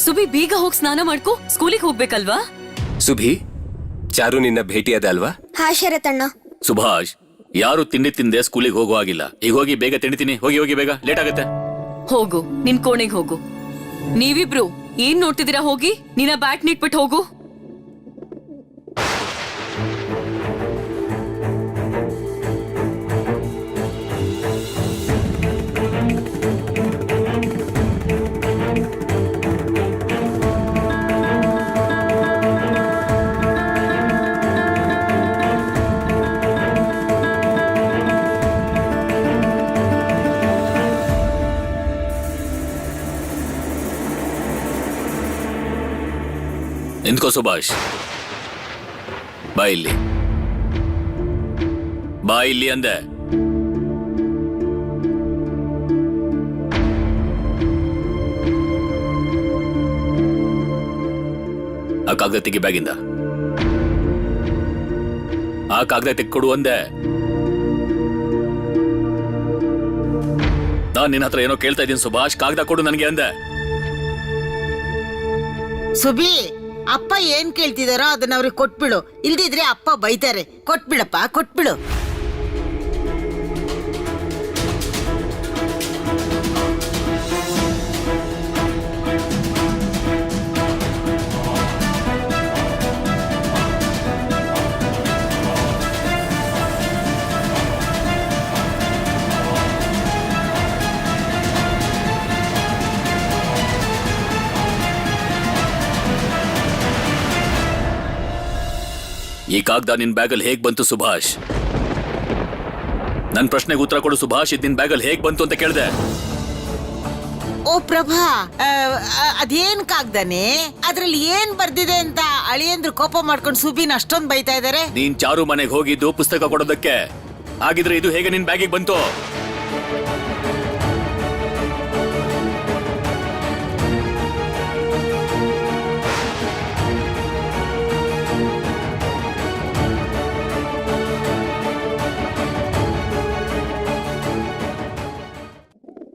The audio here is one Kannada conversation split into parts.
ಸುಬಿ ಬೇಗ ಹೋಗಿ ಸ್ನಾನ ಮಾಡ್ಕೋ, ಸ್ಕೂಲಿಗೆ ಹೋಗ್ಬೇಕಲ್ವಾ? ಸುಭಿ, ಚಾರು ನಿನ್ನ ಭೇಟಿಯಾದ ಅಲ್ವಾ? ಹಾ ಶರತಣ್ಣ. ಸುಭಾಷ್, ಯಾರು ತಿಂಡಿ ತಿಂದೆ ಸ್ಕೂಲಿಗೆ ಹೋಗೋ ಆಗಿಲ್ಲ. ಈಗ ಹೋಗಿ ಬೇಗ ತಿಂಡಿತೀನಿ. ಹೋಗಿ ಹೋಗಿ ಬೇಗ, ಲೇಟ್ ಆಗತ್ತೆ. ಹೋಗು, ನಿನ್ ಕೋಣೆಗೆ ಹೋಗು. ನೀವಿಬ್ರು ಏನ್ ನೋಡ್ತಿದ್ದೀರಾ? ಹೋಗಿ ನಿನ್ನ ಬ್ಯಾಟ್ ನಿಟ್ಬಿಟ್ಟು ಹೋಗು. ನಿಂತ್ಕೋ ಸುಭಾಷ್. ಬಾ ಇಲ್ಲಿ, ಬಾ ಇಲ್ಲಿ ಅಂದೆ. ಆ ಕಾಗದ ತೆಗಿ ಬ್ಯಾಗಿಂದ. ಆ ಕಾಗದ ತೆಕ್ಕೊಡು ಅಂದೆ. ನಾನ್ ನಿನ್ನ ಹತ್ರ ಏನೋ ಕೇಳ್ತಾ ಇದ್ದೀನಿ ಸುಭಾಷ್, ಕಾಗದ ಕೊಡು ನನಗೆ ಅಂದೆ. ಸುಬಿ, ಅಪ್ಪ ಏನ್ ಕೇಳ್ತಿದಾರೋ ಅದನ್ನ ಅವ್ರಿಗೆ ಕೊಟ್ಬಿಡು. ಇಲ್ದಿದ್ರೆ ಅಪ್ಪ ಬೈತಾರೆ. ಕೊಟ್ಬಿಡಪ್ಪ, ಕೊಟ್ಬಿಡು. ಈ ಕಾಗದ ನಿನ್ ಬ್ಯಾಗಲ್ಲಿ ಹೇಗ್ ಬಂತು ಸುಭಾಷ್? ನನ್ ಪ್ರಶ್ನೆಗೆ ಉತ್ತರ ಕೊಡು ಸುಭಾಷ್. ಇದು ನಿನ್ ಬ್ಯಾಗಲ್ಲಿ ಹೇಗ್ ಬಂತು ಅಂತ ಕೇಳ್ದೆ. ಓ ಪ್ರಭಾ, ಅದೇನ್ ಕಾಗ್ದಾನೆ, ಅದ್ರಲ್ಲಿ ಏನ್ ಬರ್ದಿದೆ ಅಂತ ಅಳಿಯಂದ್ರು ಕೋಪ ಮಾಡ್ಕೊಂಡು ಸುಬಿನ ಅಷ್ಟೊಂದ್ ಬೈತಾ ಇದಾರೆ. ನೀನ್ ಚಾರು ಮನೆಗೆ ಹೋಗಿದ್ದು ಪುಸ್ತಕ ಕೊಡೋದಕ್ಕೆ. ಹಾಗಿದ್ರೆ ಇದು ಹೇಗೆ ನಿನ್ ಬ್ಯಾಗಿಗೆ ಬಂತು?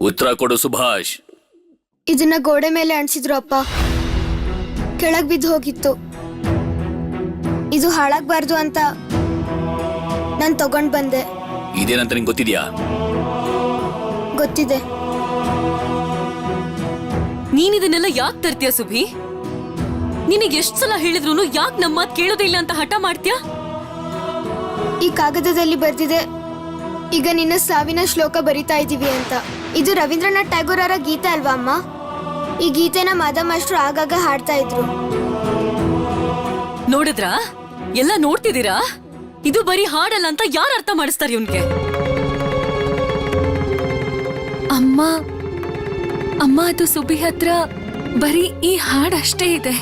ಉತ್ತರ ಕೊಡು ಸುಭಾಷ್. ಇದನ್ನ ಗೋಡೆ ಮೇಲೆ ಅಂಟಿಸಿದ್ರು ಅಪ್ಪ. ಕೆಳಗ್ ಬಿದ್ದು ಹೋಗಿತ್ತು. ಇದು ಹಾಳಾಗ್ಬಾರ್ದು ಅಂತ ನಾನ್ ತಗೊಂಡ್ ಬಂದೆ. ಇದೇನಂತ ನಿಂಗೆ ಗೊತ್ತಿದ್ಯಾ? ಗೊತ್ತಿದೆ. ನೀನ್ ಇದನ್ನೆಲ್ಲ ಯಾಕೆ ತರ್ತೀಯ ಸುಭಿ? ನಿನಗೆ ಎಷ್ಟ್ ಸಲ ಹೇಳಿದ್ರು ಯಾಕೆ ನಮ್ಮ ಮಾತು ಕೇಳೋದೇ ಇಲ್ಲ ಅಂತ ಹಠ ಮಾಡ್ತೀಯಾ? ಈ ಕಾಗದದಲ್ಲಿ ಬರ್ದಿದೆ, ಈಗ ನಿನ್ನ ಸಾವಿನ ಶ್ಲೋಕ ಬರಿತಾ ಇದೀವಿ ಅಂತ. ಇದು ರವೀಂದ್ರನಾಥ್ ಟ್ಯಾಗೋರ್ ಅವರ ಗೀತೆ ಅಲ್ವಾ ಅಮ್ಮ? ಈ ಗೀತೆನ ಮಾಧವ ಮಾಸ್ಟ್ರು ಆಗಾಗ ಹಾಡ್ತಾ ಇದ್ರು. ನೋಡಿದ್ರಾ? ಎಲ್ಲ ನೋಡ್ತಿದ್ದೀರಾ? ಇದು ಬರೀ ಹಾಡಲ್ಲ ಅಂತ ಯಾರು ಅರ್ಥ ಮಾಡಿಸ್ತಾರೆ ಇವನ್ಗೆ? ಅಮ್ಮ ಅಮ್ಮ ಅದು ಸುಬಿ ಹತ್ರ ಬರೀ ಈ ಹಾಡ್ ಅಷ್ಟೇ ಇದೆ.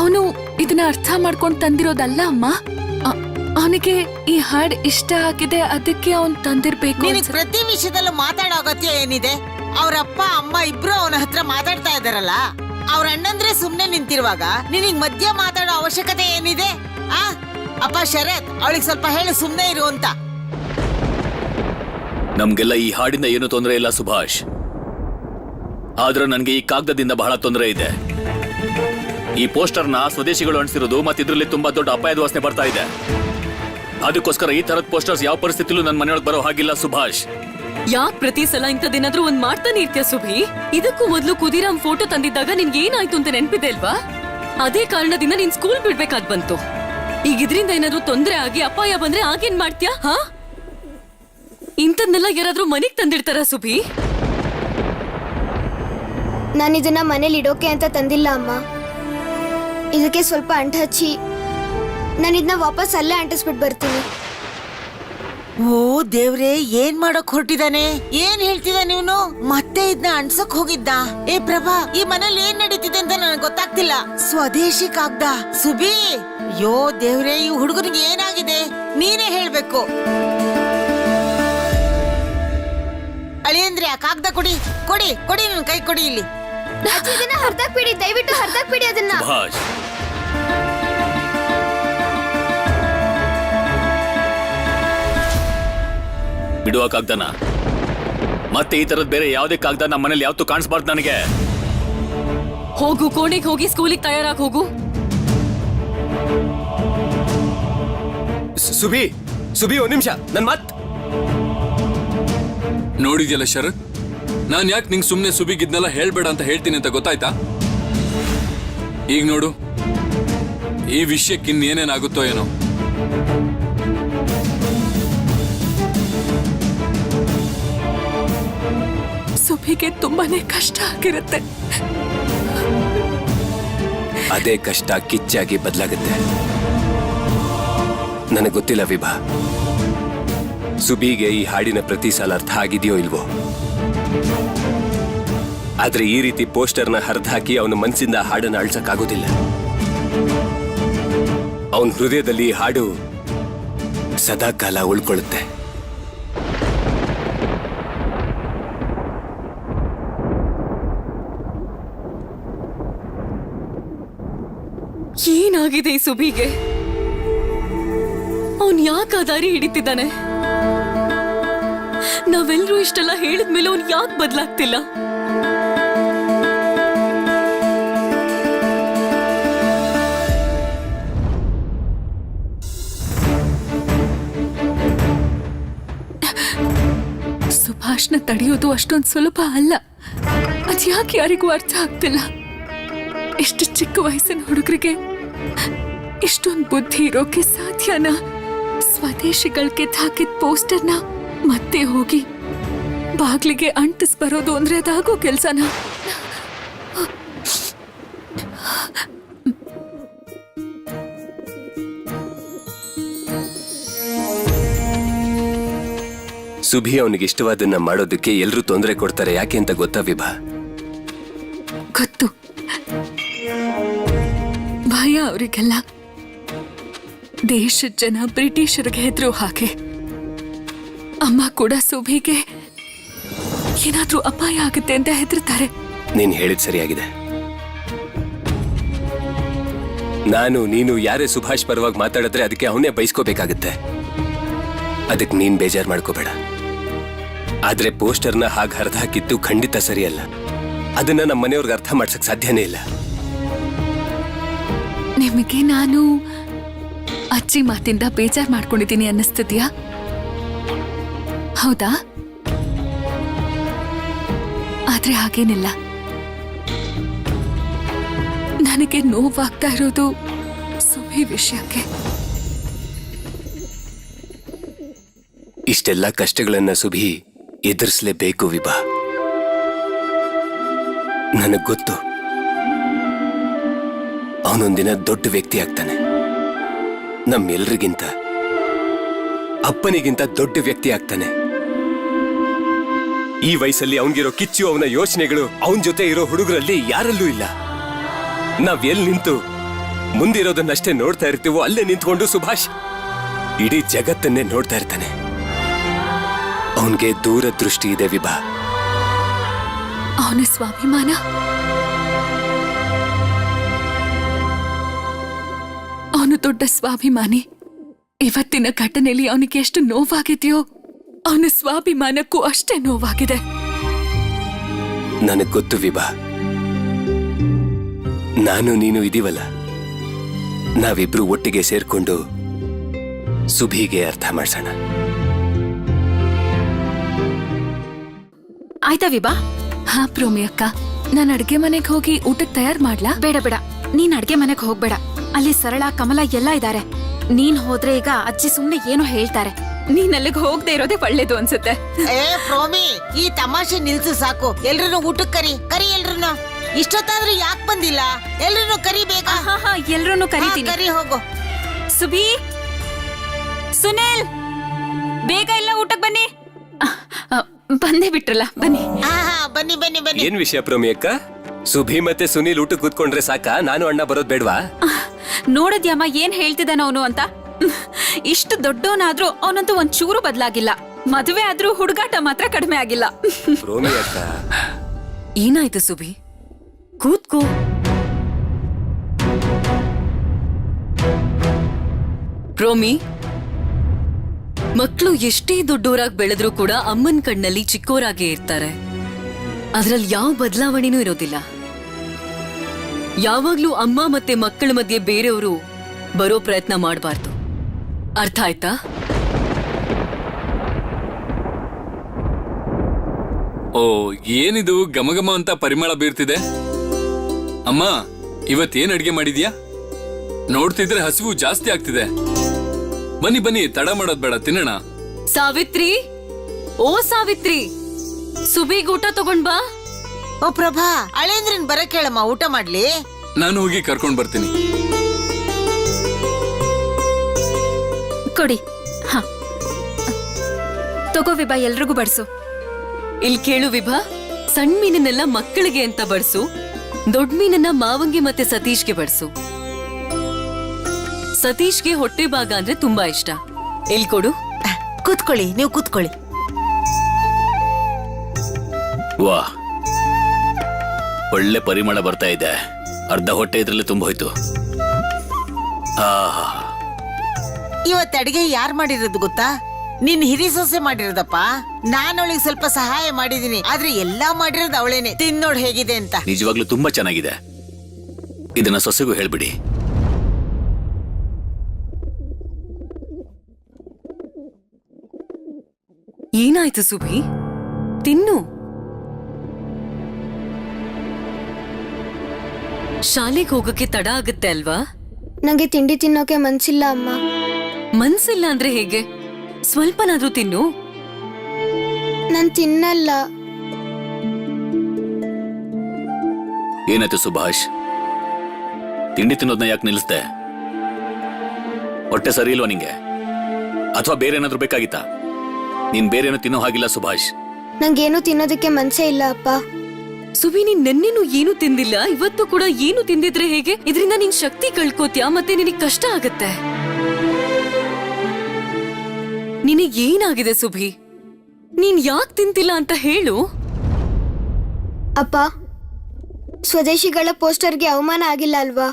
ಅವನು ಇದನ್ನ ಅರ್ಥ ಮಾಡ್ಕೊಂಡು ತಂದಿರೋದಲ್ಲ ಅಮ್ಮ. ಅವನಿಗೆ ಈ ಹಾಡ್ ಇಷ್ಟ ಆಗಿದೆ, ಅದಕ್ಕೆ ಅವನ್ ತಂದಿರ್ಬೇಕು. ಪ್ರತಿ ವಿಷಯದಲ್ಲೂ ಮಾತಾಡೋ ಅಗತ್ಯ ಏನಿದೆ? ಅವ್ರಪ್ಪ ಅಮ್ಮ ಇಬ್ರು ಅವನ ಹತ್ರ ಮಾತಾಡ್ತಾ ಇದಾರಲ್ಲ. ಅವ್ರ ಅಣ್ಣಂದ್ರೆ ಸುಮ್ನೆ ನಿಂತಿರುವಾಗ ನಿನಗ್ ಮಧ್ಯ ಮಾತಾಡೋ ಅವಶ್ಯಕತೆ ಏನಿದೆ? ಅಪ್ಪ ಶರತ್, ಅವಳಿಗೆ ಸ್ವಲ್ಪ ಹೇಳಿ ಸುಮ್ನೆ ಇರು ಅಂತ. ನಮ್ಗೆಲ್ಲ ಈ ಹಾಡಿಂದ ಏನು ತೊಂದರೆ ಇಲ್ಲ ಸುಭಾಷ್. ಆದ್ರೆ ನನ್ಗೆ ಈ ಕಾಗದದಿಂದ ಬಹಳ ತೊಂದರೆ ಇದೆ. ಈ ಪೋಸ್ಟರ್ನ ಸ್ವದೇಶಿಗಳು ಅಂಟಿಸಿರೋದು, ಮತ್ತೆ ಇದ್ರಲ್ಲಿ ತುಂಬಾ ದೊಡ್ಡ ಅಪಾಯದ ವಾಸನೆ ಬರ್ತಾ ಇದೆ. ಅದಕ್ಕೋಸ್ಕರ ಈ ತರದ ಪೋಸ್ಟರ್ಸ್ ಯಾವ ಪರಿಸ್ಥಿತಿಲೂ ನನ್ನ ಮನೆಯೊಳಗೆ ಬರೋ ಹಾಗಿಲ್ಲ ಸುಭಾಷ್. ಯಾಕೆ ಪ್ರತಿ ಸಲ ಇಂಥದ್ದೇನಾದ್ರೂ ಒಂದ್ ಮಾಡ್ತಾನೆ ಇರ್ತೀಯ ಸುಭಿ? ಇದಕ್ಕೂ ಮೊದ್ಲು ಕುದಿರಾಮ್ ಫೋಟೋ ತಂದಿದ್ದಾಗ ನಿನ್ಗೆ ಏನಾಯ್ತು ಅಂತ ನೆನ್ಪಿದೆ ಅಲ್ವಾ? ಅದೇ ಕಾರಣದಿಂದ ನೀನ್ ಸ್ಕೂಲ್ ಬಿಡ್ಬೇಕಾದ್ ಬಂತು. ಈಗ ಇದ್ರಿಂದ ಏನಾದ್ರೂ ತೊಂದರೆ ಆಗಿ ಅಪಾಯ ಬಂದ್ರೆ ಆಗೇನ್ ಮಾಡ್ತೀಯಾ? ಇಂಥದ್ನೆಲ್ಲ ಯಾರಾದ್ರೂ ಮನೆಗ್ ತಂದಿಡ್ತಾರ ಸುಭಿ? ನಾನು ಇದನ್ನ ಮನೇಲಿ ಇಡೋಕೆ ಅಂತ ತಂದಿಲ್ಲ ಅಮ್ಮ. ಇದಕ್ಕೆ ಸ್ವಲ್ಪ ಅಂಟು ಹಚ್ಚಿ ನಾನು ಇದನ್ನ ವಾಪಸ್ ಅಲ್ಲೇ ಅಂಟಿಸ್ಬಿಟ್ಟು ಬರ್ತೀನಿ. ಓ ದೇವ್ರೆ, ಏನ್ ಮಾಡಕ್ ಹೊರಟಿದಾನೆ? ಏನ್ ಹೇಳ್ತಿದ್ದಾನೆ ಇವನು? ಮತ್ತೆ ಇದನ್ನ ಅನ್ಸಕ್ ಹೋಗಿದ್ದ? ಏ ಪ್ರಭಾ, ಈ ಮನೇಲಿ ಏನ್ ನಡೀತಿದೆ ಅಂತ ನನಗೆ ಗೊತ್ತಾಗ್ತಿಲ್ಲ. ಸ್ವದೇಶಿ ಕಾಗ್ದ. ಸುಬಿ, ಯೋ ದೇವ್ರೆ, ಈ ಹುಡುಗನಿಗೆ ಏನಾಗಿದೆ? ನೀನೇ ಹೇಳ್ಬೇಕು. ಅಳಿಯಂದ್ರೆ ಆ ಕಾಗ್ದ ಕೊಡಿ, ಕೊಡಿ ಕೊಡಿ, ನನ್ ಕೈ ಕೊಡಿ. ಇಲ್ಲಿ ಇದನ್ನ ಹರ್ದಾಕ್ಬಿಡಿ, ದಯವಿಟ್ಟು ಹರ್ದಾಕ್ಬಿಡಿ ಅದನ್ನ. ಬಿಡುವ ಕಾಗ್ದನ. ಮತ್ತೆ ಈ ತರದ್ ಬೇರೆ ಯಾವುದೇ ಕಾಗ್ದ ನಮ್ಮ ಮನೇಲಿ ಯಾವತ್ತೂ ಕಾಣಿಸ್ಬಾರ್ದು ನನಗೆ. ಹೋಗು, ಕೋಣೆಗೆ ಹೋಗಿ ಸ್ಕೂಲಿಗೆ ತಯಾರಾಗಿ ಹೋಗು. ಸುಭಿ, ಸುಭಿ, ಒಂದ್ ನಿಮಿಷ, ನನ್ ಮಾತ್. ನೋಡಿದ್ಯಲ್ಲ ಶರತ್, ನಾನ್ ಯಾಕೆ ನಿಂಗೆ ಸುಮ್ನೆ ಸುಬಿಗಿದ್ನೆಲ್ಲ ಹೇಳ್ಬೇಡ ಅಂತ ಹೇಳ್ತೀನಿ ಅಂತ ಗೊತ್ತಾಯ್ತಾ? ಈಗ ನೋಡು, ಈ ವಿಷಯಕ್ಕೆ ಇನ್ನೇನೇನಾಗುತ್ತೋ ಏನೋ. ಸುಭಿಗೆ ತುಂಬಾನೇ ಕಷ್ಟ ಆಗಿರುತ್ತೆ. ಅದೇ ಕಷ್ಟ ಕಿಚ್ಚಾಗಿ ಬದಲಾಗುತ್ತೆ. ನನಗೆ ಗೊತ್ತಿಲ್ಲ ವಿಭಾ, ಸುಬಿಗೆ ಈ ಹಾಡಿನ ಪ್ರತಿ ಸಲ ಅರ್ಥ ಆಗಿದೆಯೋ ಇಲ್ವೋ, ಆದ್ರೆ ಈ ರೀತಿ ಪೋಸ್ಟರ್ನ ಹರಿದಾಕಿ ಅವನ ಮನಸ್ಸಿಂದ ಹಾಡನ್ನು ಅಳ್ಸಕ್ಕಾಗೋದಿಲ್ಲ. ಅವನ ಹೃದಯದಲ್ಲಿ ಈ ಹಾಡು ಸದಾ ಕಾಲ ಉಳ್ಕೊಳ್ಳುತ್ತೆ. ಏನಾಗಿದೆ ಈ ಸುಬಿಗೆ? ಅವನ್ ಯಾಕೆ ಆ ದಾರಿ ಹಿಡಿತಿದ್ದಾನೆ? ನಾವೆಲ್ಲರೂ ಇಷ್ಟೆಲ್ಲ ಹೇಳಿದ್ಮೇಲೆ ಅವನ್ ಯಾಕೆ ಬದಲಾಗ್ತಿಲ್ಲ? ಸುಭಾಷ್ನ ತಡೆಯೋದು ಅಷ್ಟೊಂದು ಸುಲಭ ಅಲ್ಲ. ಅದ್ಯಾಕೆ ಯಾರಿಗೂ ಅರ್ಥ ಆಗ್ತಿಲ್ಲ. ಇಷ್ಟು ಚಿಕ್ಕ ವಯಸ್ಸಿನ ಹುಡುಗರಿಗೆ ಇಷ್ಟೊಂದು ಬುದ್ಧಿ ಇರೋಕೆ ಸಾಧ್ಯನಾ? ಸ್ವದೇಶಿಗಳಿಗೆ ಹಾಕಿದ ಪೋಸ್ಟರ್ನ ಮತ್ತೆ ಹೋಗಿ ಬಾಗ್ಲಿಗೆ ಅಂಟಿಸ್ ಬರೋದು ಅಂದ್ರೆ ಅದಾಗೋ ಕೆಲ್ಸನಾ? ಸುಭಿ ಅವನಿಗೆ ಇಷ್ಟವಾದನ್ನ ಮಾಡೋದಕ್ಕೆ ಎಲ್ಲರೂ ತೊಂದರೆ ಕೊಡ್ತಾರೆ. ಯಾಕೆ ಅಂತ ಗೊತ್ತಾ ವಿಭಾ? ಗೊತ್ತು, ಭಯ ಅವರಿಗೆಲ್ಲ. ದೇಶದ ಜನ ಬ್ರಿಟಿಷರಿಗೆ ಹೆದ್ರು ಹಾಗೆ. ಅಮ್ಮ ಕೂಡ ಸುಭಿಗೆ ಏನಾದ್ರೂ ಅಪಾಯ ಆಗುತ್ತೆ ಅಂತ ಹೆದರ್ತಾರೆ. ನೀನ್ ಹೇಳಿದ್ ಸರಿಯಾಗಿದೆ. ನಾನು ನೀನು ಯಾರೇ ಸುಭಾಷ್ ಪರವಾಗಿ ಮಾತಾಡಿದ್ರೆ ಅದಕ್ಕೆ ಅವನೇ ಬಯಸ್ಕೋಬೇಕಾಗತ್ತೆ. ಅದಕ್ಕೆ ನೀನ್ ಬೇಜಾರ್ ಮಾಡ್ಕೋಬೇಡ. ಆದ್ರೆ ಪೋಸ್ಟರ್ನ ಹಾಗೆ ಹರಿದು ಹಾಕಿದ್ದು ಖಂಡಿತ ಸರಿಯಲ್ಲ. ಅದನ್ನ ನಮ್ಮ ಮನೆಯವ್ರಿಗೆ ಅರ್ಥ ಮಾಡ್ಸಕ್ ಸಾಧ್ಯನೇ ಇಲ್ಲ. ನಿಮಗೆ ನಾನು ಅಜ್ಜಿ ಮಾತಿಂದ ಬೇಜಾರ್ ಮಾಡ್ಕೊಂಡಿದ್ದೀನಿ ಅನ್ನಿಸ್ತಿದ್ಯಾ? ಹೌದಾ? ಆದ್ರೆ ಹಾಗೇನಿಲ್ಲ. ನನಗೆ ನೋವಾಗ್ತಾ ಇರೋದು ಸುಭಿ ವಿಷಯಕ್ಕೆ. ಇಷ್ಟೆಲ್ಲ ಕಷ್ಟಗಳನ್ನ ಸುಭಿ ಎದುರಿಸಲೇಬೇಕು ವಿಭಾ. ನನಗ್ ಗೊತ್ತು, ಅವನೊಂದಿನ ದೊಡ್ಡ ವ್ಯಕ್ತಿ ಆಗ್ತಾನೆ. ನಮ್ಮೆಲ್ರಿಗಿಂತ, ಅಪ್ಪನಿಗಿಂತ ದೊಡ್ಡ ವ್ಯಕ್ತಿ ಆಗ್ತಾನೆ. ಈ ವಯಸ್ಸಲ್ಲಿ ಅವನಿಗಿರೋ ಕಿಚ್ಚು, ಅವನ ಯೋಚನೆಗಳು ಅವನ ಜೊತೆ ಇರೋ ಹುಡುಗರಲ್ಲಿ ಯಾರಲ್ಲೂ ಇಲ್ಲ. ನಾವ್ ಎಲ್ಲಿ ನಿಂತು ಮುಂದಿರೋದನ್ನಷ್ಟೇ ನೋಡ್ತಾ ಇರ್ತೀವೋ ಅಲ್ಲೇ ನಿಂತ್ಕೊಂಡು ಸುಭಾಷ್ ಇಡೀ ಜಗತ್ತನ್ನೇ ನೋಡ್ತಾ ಇರ್ತಾನೆ. ಅವನ್ಗೆ ದೂರದೃಷ್ಟಿ ಇದೆ ವಿಭಾ. ಅವನ ಸ್ವಾಭಿಮಾನ, ಅವನು ದೊಡ್ಡ ಸ್ವಾಭಿಮಾನಿ. ಇವತ್ತಿನ ಘಟನೆಯಲ್ಲಿ ಅವನಿಗೆ ಎಷ್ಟು ನೋವಾಗಿದೆಯೋ ಅವನ ಸ್ವಾಭಿಮಾನಕ್ಕೂ ಅಷ್ಟೇ ನೋವಾಗಿದೆ. ನನಗ್ ಗೊತ್ತು ವಿಭಾ. ನಾನು ನೀನು ಇದೀವಲ್ಲ, ನಾವಿಬ್ರು ಒಟ್ಟಿಗೆ ಸೇರ್ಕೊಂಡು ಸುಭಿಗೆ ಅರ್ಥ ಮಾಡ್ಸೋಣ. ಆಯ್ತಾ ವಿಭಾ? ಹಾ ಪ್ರೋಮಿ ಅಕ್ಕ, ನಾನು ಅಡ್ಗೆ ಮನೆಗೆ ಹೋಗಿ ಊಟಕ್ಕೆ ತಯಾರು ಮಾಡ್ಲಾ? ಬೇಡ ಬೇಡ, ನೀನ್ ಅಡ್ಗೆ ಮನೆಗೆ ಹೋಗ್ಬೇಡ. ಅಲ್ಲಿ ಸರಳ, ಕಮಲ ಎಲ್ಲ ಇದ್ದಾರೆ. ನೀನ್ ಹೋದ್ರೆ ಈಗ ಅಜ್ಜಿ ಸುಮ್ನೆ ಏನೋ ಹೇಳ್ತಾರೆ. ನೀನ್ ಅಲ್ಲಿಗೆ ಹೋಗದೆ ಇರೋದೇ ಒಳ್ಳೇದು ಅನ್ಸುತ್ತೆ. ಏ ಪ್ರೋಮಿ, ಈ ತಮಾಷೆ ನಿಲ್ಸು ಸಾಕು. ಎಲ್ರನ್ನೂ ಊಟಕ್ಕೆ ಕರಿ ಎಲ್ರನ್ನೂ. ಇಷ್ಟೊತ್ತಾದ್ರೂ ಯಾಕೆ ಬಂದಿಲ್ಲ? ಎಲ್ರನ್ನೂ ಕರಿ ಬೇಗ. ಎಲ್ರನ್ನೂ ಕರಿತೀನಿ. ಕರಿ ಹೋಗು. ಸುಬಿ, ಸುನಿಲ್, ಬೇಗ ಎಲ್ಲ ಊಟಕ್ಕೆ ಬನ್ನಿ. ಬಂದೇ ಬಿಟ್ರಲ್ಲ, ಬನ್ನಿ. ಬನ್ನಿ ಬನ್ನಿ ಬನ್ನಿ. ಏನ್ ವಿಷಯ ಪ್ರೋಮಿ ಅಕ್ಕ? ಸುಭಿ ಮತ್ತೆ ಸುನೀಲ್ ಊಟ ಕೂತ್ಕೊಂಡ್ರೆ ಸಾಕ? ನಾನು ಅಣ್ಣ ಬರೋದ್ ಬೇಡ್ವಾ? ನೋಡದ್ಯಮ್ಮ ಏನ್ ಹೇಳ್ತಿದ್ದಾನ ಅವನು ಅಂತ. ಇಷ್ಟು ದೊಡ್ಡವನಾದ್ರೂ ಅವನಂತೂ ಒಂದ್ ಚೂರು ಬದಲಾಗಿಲ್ಲ. ಮದುವೆ ಆದ್ರೂ ಹುಡುಗಾಟ ಮಾತ್ರ ಕಡಿಮೆ ಆಗಿಲ್ಲ. ಪ್ರೋಮಿ ಅಕ್ಕ, ಏನಾಯ್ತು ಸುಬಿ? ಕೂತ್ಕೋ. ಪ್ರೋಮಿ, ಮಕ್ಕಳು ಎಷ್ಟೇ ದೊಡ್ಡೋರಾಗಿ ಬೆಳೆದ್ರೂ ಕೂಡ ಅಮ್ಮನ ಕಣ್ಣಲ್ಲಿ ಚಿಕ್ಕೋರಾಗೇ ಇರ್ತಾರೆ. ಅದ್ರಲ್ಲಿ ಯಾವ ಬದಲಾವಣೆನೂ ಇರೋದಿಲ್ಲ. ಯಾವಾಗ್ಲೂ ಅಮ್ಮ ಮತ್ತೆ ಮಕ್ಕಳ ಮಧ್ಯೆ ಬೇರೆಯವರು ಬರೋ ಪ್ರಯತ್ನ ಮಾಡಬಾರ್ದು. ಅರ್ಥ ಆಯ್ತಾ? ಓ, ಏನಿದು ಘಮಘಮ ಅಂತ ಪರಿಮಳ ಬೀರ್ತಿದೆ? ಅಮ್ಮ, ಇವತ್ತೇನ್ ಅಡ್ಗೆ ಮಾಡಿದ್ಯಾ? ನೋಡ್ತಿದ್ರೆ ಹಸಿವು ಜಾಸ್ತಿ ಆಗ್ತಿದೆ. ಬನ್ನಿ ಬನ್ನಿ, ತಡ ಮಾಡೋದ್ ಬೇಡ, ತಿನ್ನೋಣ. ಸಾವಿತ್ರಿ, ಓ ಸಾವಿತ್ರಿ, ಸುಬಿಗ್ ಊಟ ತಗೊಂಡ್ ಬಾ. ಓ ಪ್ರಭಾ, ಅಳೇಂದ್ರನ್ ಬರಕ್ ಹೇಳಮ್ಮ, ಊಟ ಮಾಡ್ಲಿ. ನಾನು ಹೋಗಿ ಕರ್ಕೊಂಡ್ ಬರ್ತೀನಿ. ಕೊಡಿ. ಹ, ತಗೋ ವಿಭಾ, ಎಲ್ರಿಗೂ ಬಡ್ಸು. ಇಲ್ ಕೇಳು ವಿಭಾ, ಸಣ್ಣ ಮೀನನ್ನೆಲ್ಲ ಮಕ್ಕಳಿಗೆ ಅಂತ ಬಡ್ಸು, ದೊಡ್ಡ ಮೀನನ್ನ ಮಾವಂಗೆ ಮತ್ತೆ ಸತೀಶ್ಗೆ ಬಡ್ಸು. ಸತೀಶ್ಗೆ ಹೊಟ್ಟೆ ಭಾಗ ಅಂದ್ರೆ ತುಂಬಾ ಇಷ್ಟ. ಇಲ್ ಕೊಡು. ಕೂತ್ಕೊಳ್ಳಿ, ನೀವು ಕೂತ್ಕೊಳ್ಳಿ. ವಾ, ಒಳ್ಳೆ ಪರಿಮಳ ಬರ್ತಾ ಇದೆ. ಅರ್ಧ ಹೊಟ್ಟೆ ಇದ್ರಲ್ಲಿ ತುಂಬ ಹೋಯ್ತು. ಆಹಾ, ಇವತ್ತು ಅಡಿಗೆ ಯಾರು ಮಾಡಿರೋದು ಗೊತ್ತಾ? ನಿನ್ ಹಿರಿ ಸೊಸೆ ಮಾಡಿರೋದಪ್ಪ. ನಾನು ಅವಳಿಗೆ ಸ್ವಲ್ಪ ಸಹಾಯ ಮಾಡಿದೀನಿ, ಆದ್ರೆ ಎಲ್ಲಾ ಮಾಡಿರೋದು ಅವಳೇನೆ. ತಿನ್ನೋಡ್ ಹೇಗಿದೆ ಅಂತ. ನಿಜವಾಗ್ಲೂ ತುಂಬಾ ಚೆನ್ನಾಗಿದೆ. ಇದನ್ನ ಸೊಸೆಗೂ ಹೇಳ್ಬಿಡಿ. ಏನಾಯ್ತು ಸುಬಿ? ತಿನ್ನು. ಶಾಲೆಗೆ ಹೋಗಕ್ಕೆ ತಡ ಆಗುತ್ತೆ ಅಲ್ವಾ? ನಂಗೆ ತಿಂಡಿ ತಿನ್ನೋಕೆ ಮನ್ಸಿಲ್ಲ ಅಮ್ಮ. ಮನ್ಸಿಲ್ಲ ಅಂದ್ರೆ ಹೇಗೆ? ಸ್ವಲ್ಪನಾದ್ರೂ ತಿನ್ನು. ನಾನ್ ತಿನ್ನಲ್ಲ. ಏನಾಯ್ತು ಸುಭಾಷ್? ತಿಂಡಿ ತಿನ್ನೋದನ್ನ ಯಾಕೆ ನಿಲ್ಲಿಸ್ದೆ? ಹೊಟ್ಟೆ ಸರಿ ಇಲ್ವಾ ನಿಂಗೆ? ಅಥವಾ ಬೇರೆ ಏನಾದ್ರೂ ಬೇಕಾಗಿತ್ತಾ? ನೀನ್ ಬೇರೆ ಏನೋ ತಿನ್ನೋ ಹಾಗಿಲ್ಲ ಸುಭಾಷ್. ನಂಗೇನು ತಿನ್ನೋದಕ್ಕೆ ಮನ್ಸೇ ಇಲ್ಲ ಅಪ್ಪ. ಸುಬಿ, ನೀನ್ ನೆನ್ನೆನೂ ಏನು ತಿಂದಿಲ್ಲ, ಇವತ್ತು ಕೂಡ ಏನು ತಿಂದಿದ್ರೆ ಹೇಗೆ? ಇದರಿಂದ ನಿನ್ ಶಕ್ತಿ ಕಳ್ಕೋತ್ಯಾ, ಮತ್ತೆ ನಿನಗ್ ಕಷ್ಟ ಆಗತ್ತೆ. ನಿನಗ್ ಏನಾಗಿದೆ ಸುಬಿ? ನೀನ್ ಯಾಕೆ ತಿಂತಿಲ್ಲ ಅಂತ ಹೇಳು. ಅಪ್ಪ, ಸ್ವದೇಶಿಗಳ ಪೋಸ್ಟರ್ಗೆ ಅವಮಾನ ಆಗಿಲ್ಲ ಅಲ್ವಾ?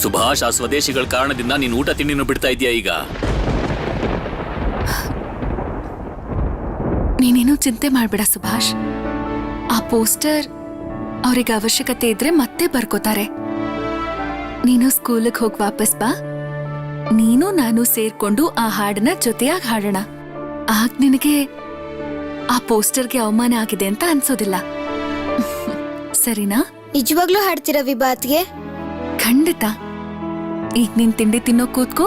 ಸುಭಾಷ್, ಆ ಸ್ವದೇಶಿಗಳ ಕಾರಣದಿಂದ ನೀನ್ ಊಟ ತಿಂಡಿನೂ ಬಿಡ್ತಾ ಇದೀಯ ಈಗ. ನೀನೇನು ಚಿಂತೆ ಮಾಡ್ಬೇಡ ಸುಭಾಷ್. ಆ ಪೋಸ್ಟರ್ ಅವ್ರಿಗೆ ಅವಶ್ಯಕತೆ ಇದ್ರೆ ಮತ್ತೆ ಬರ್ಕೋತಾರೆ. ನೀನು ಸ್ಕೂಲಿಗೆ ಹೋಗಿ ವಾಪಸ್ ಬಾ. ನೀನು ನಾನು ಸೇರ್ಕೊಂಡು ಆ ಹಾಡನ್ನ ಜೊತೆಯಾಗಿ ಹಾಡೋಣ. ಆಗ ನಿನಗೆ ಆ ಪೋಸ್ಟರ್ಗೆ ಅವಮಾನ ಆಗಿದೆ ಅಂತ ಅನ್ಸೋದಿಲ್ಲ. ಸರಿನಾ? ನಿಜವಾಗ್ಲೂ ಹಾಡ್ತೀರಾ ವಿಭಾತ್ಗೆ? ಖಂಡಿತ. ಈಗ ನೀನ್ ತಿಂಡಿ ತಿನ್ನೋ ಕೂತ್ಕೋ.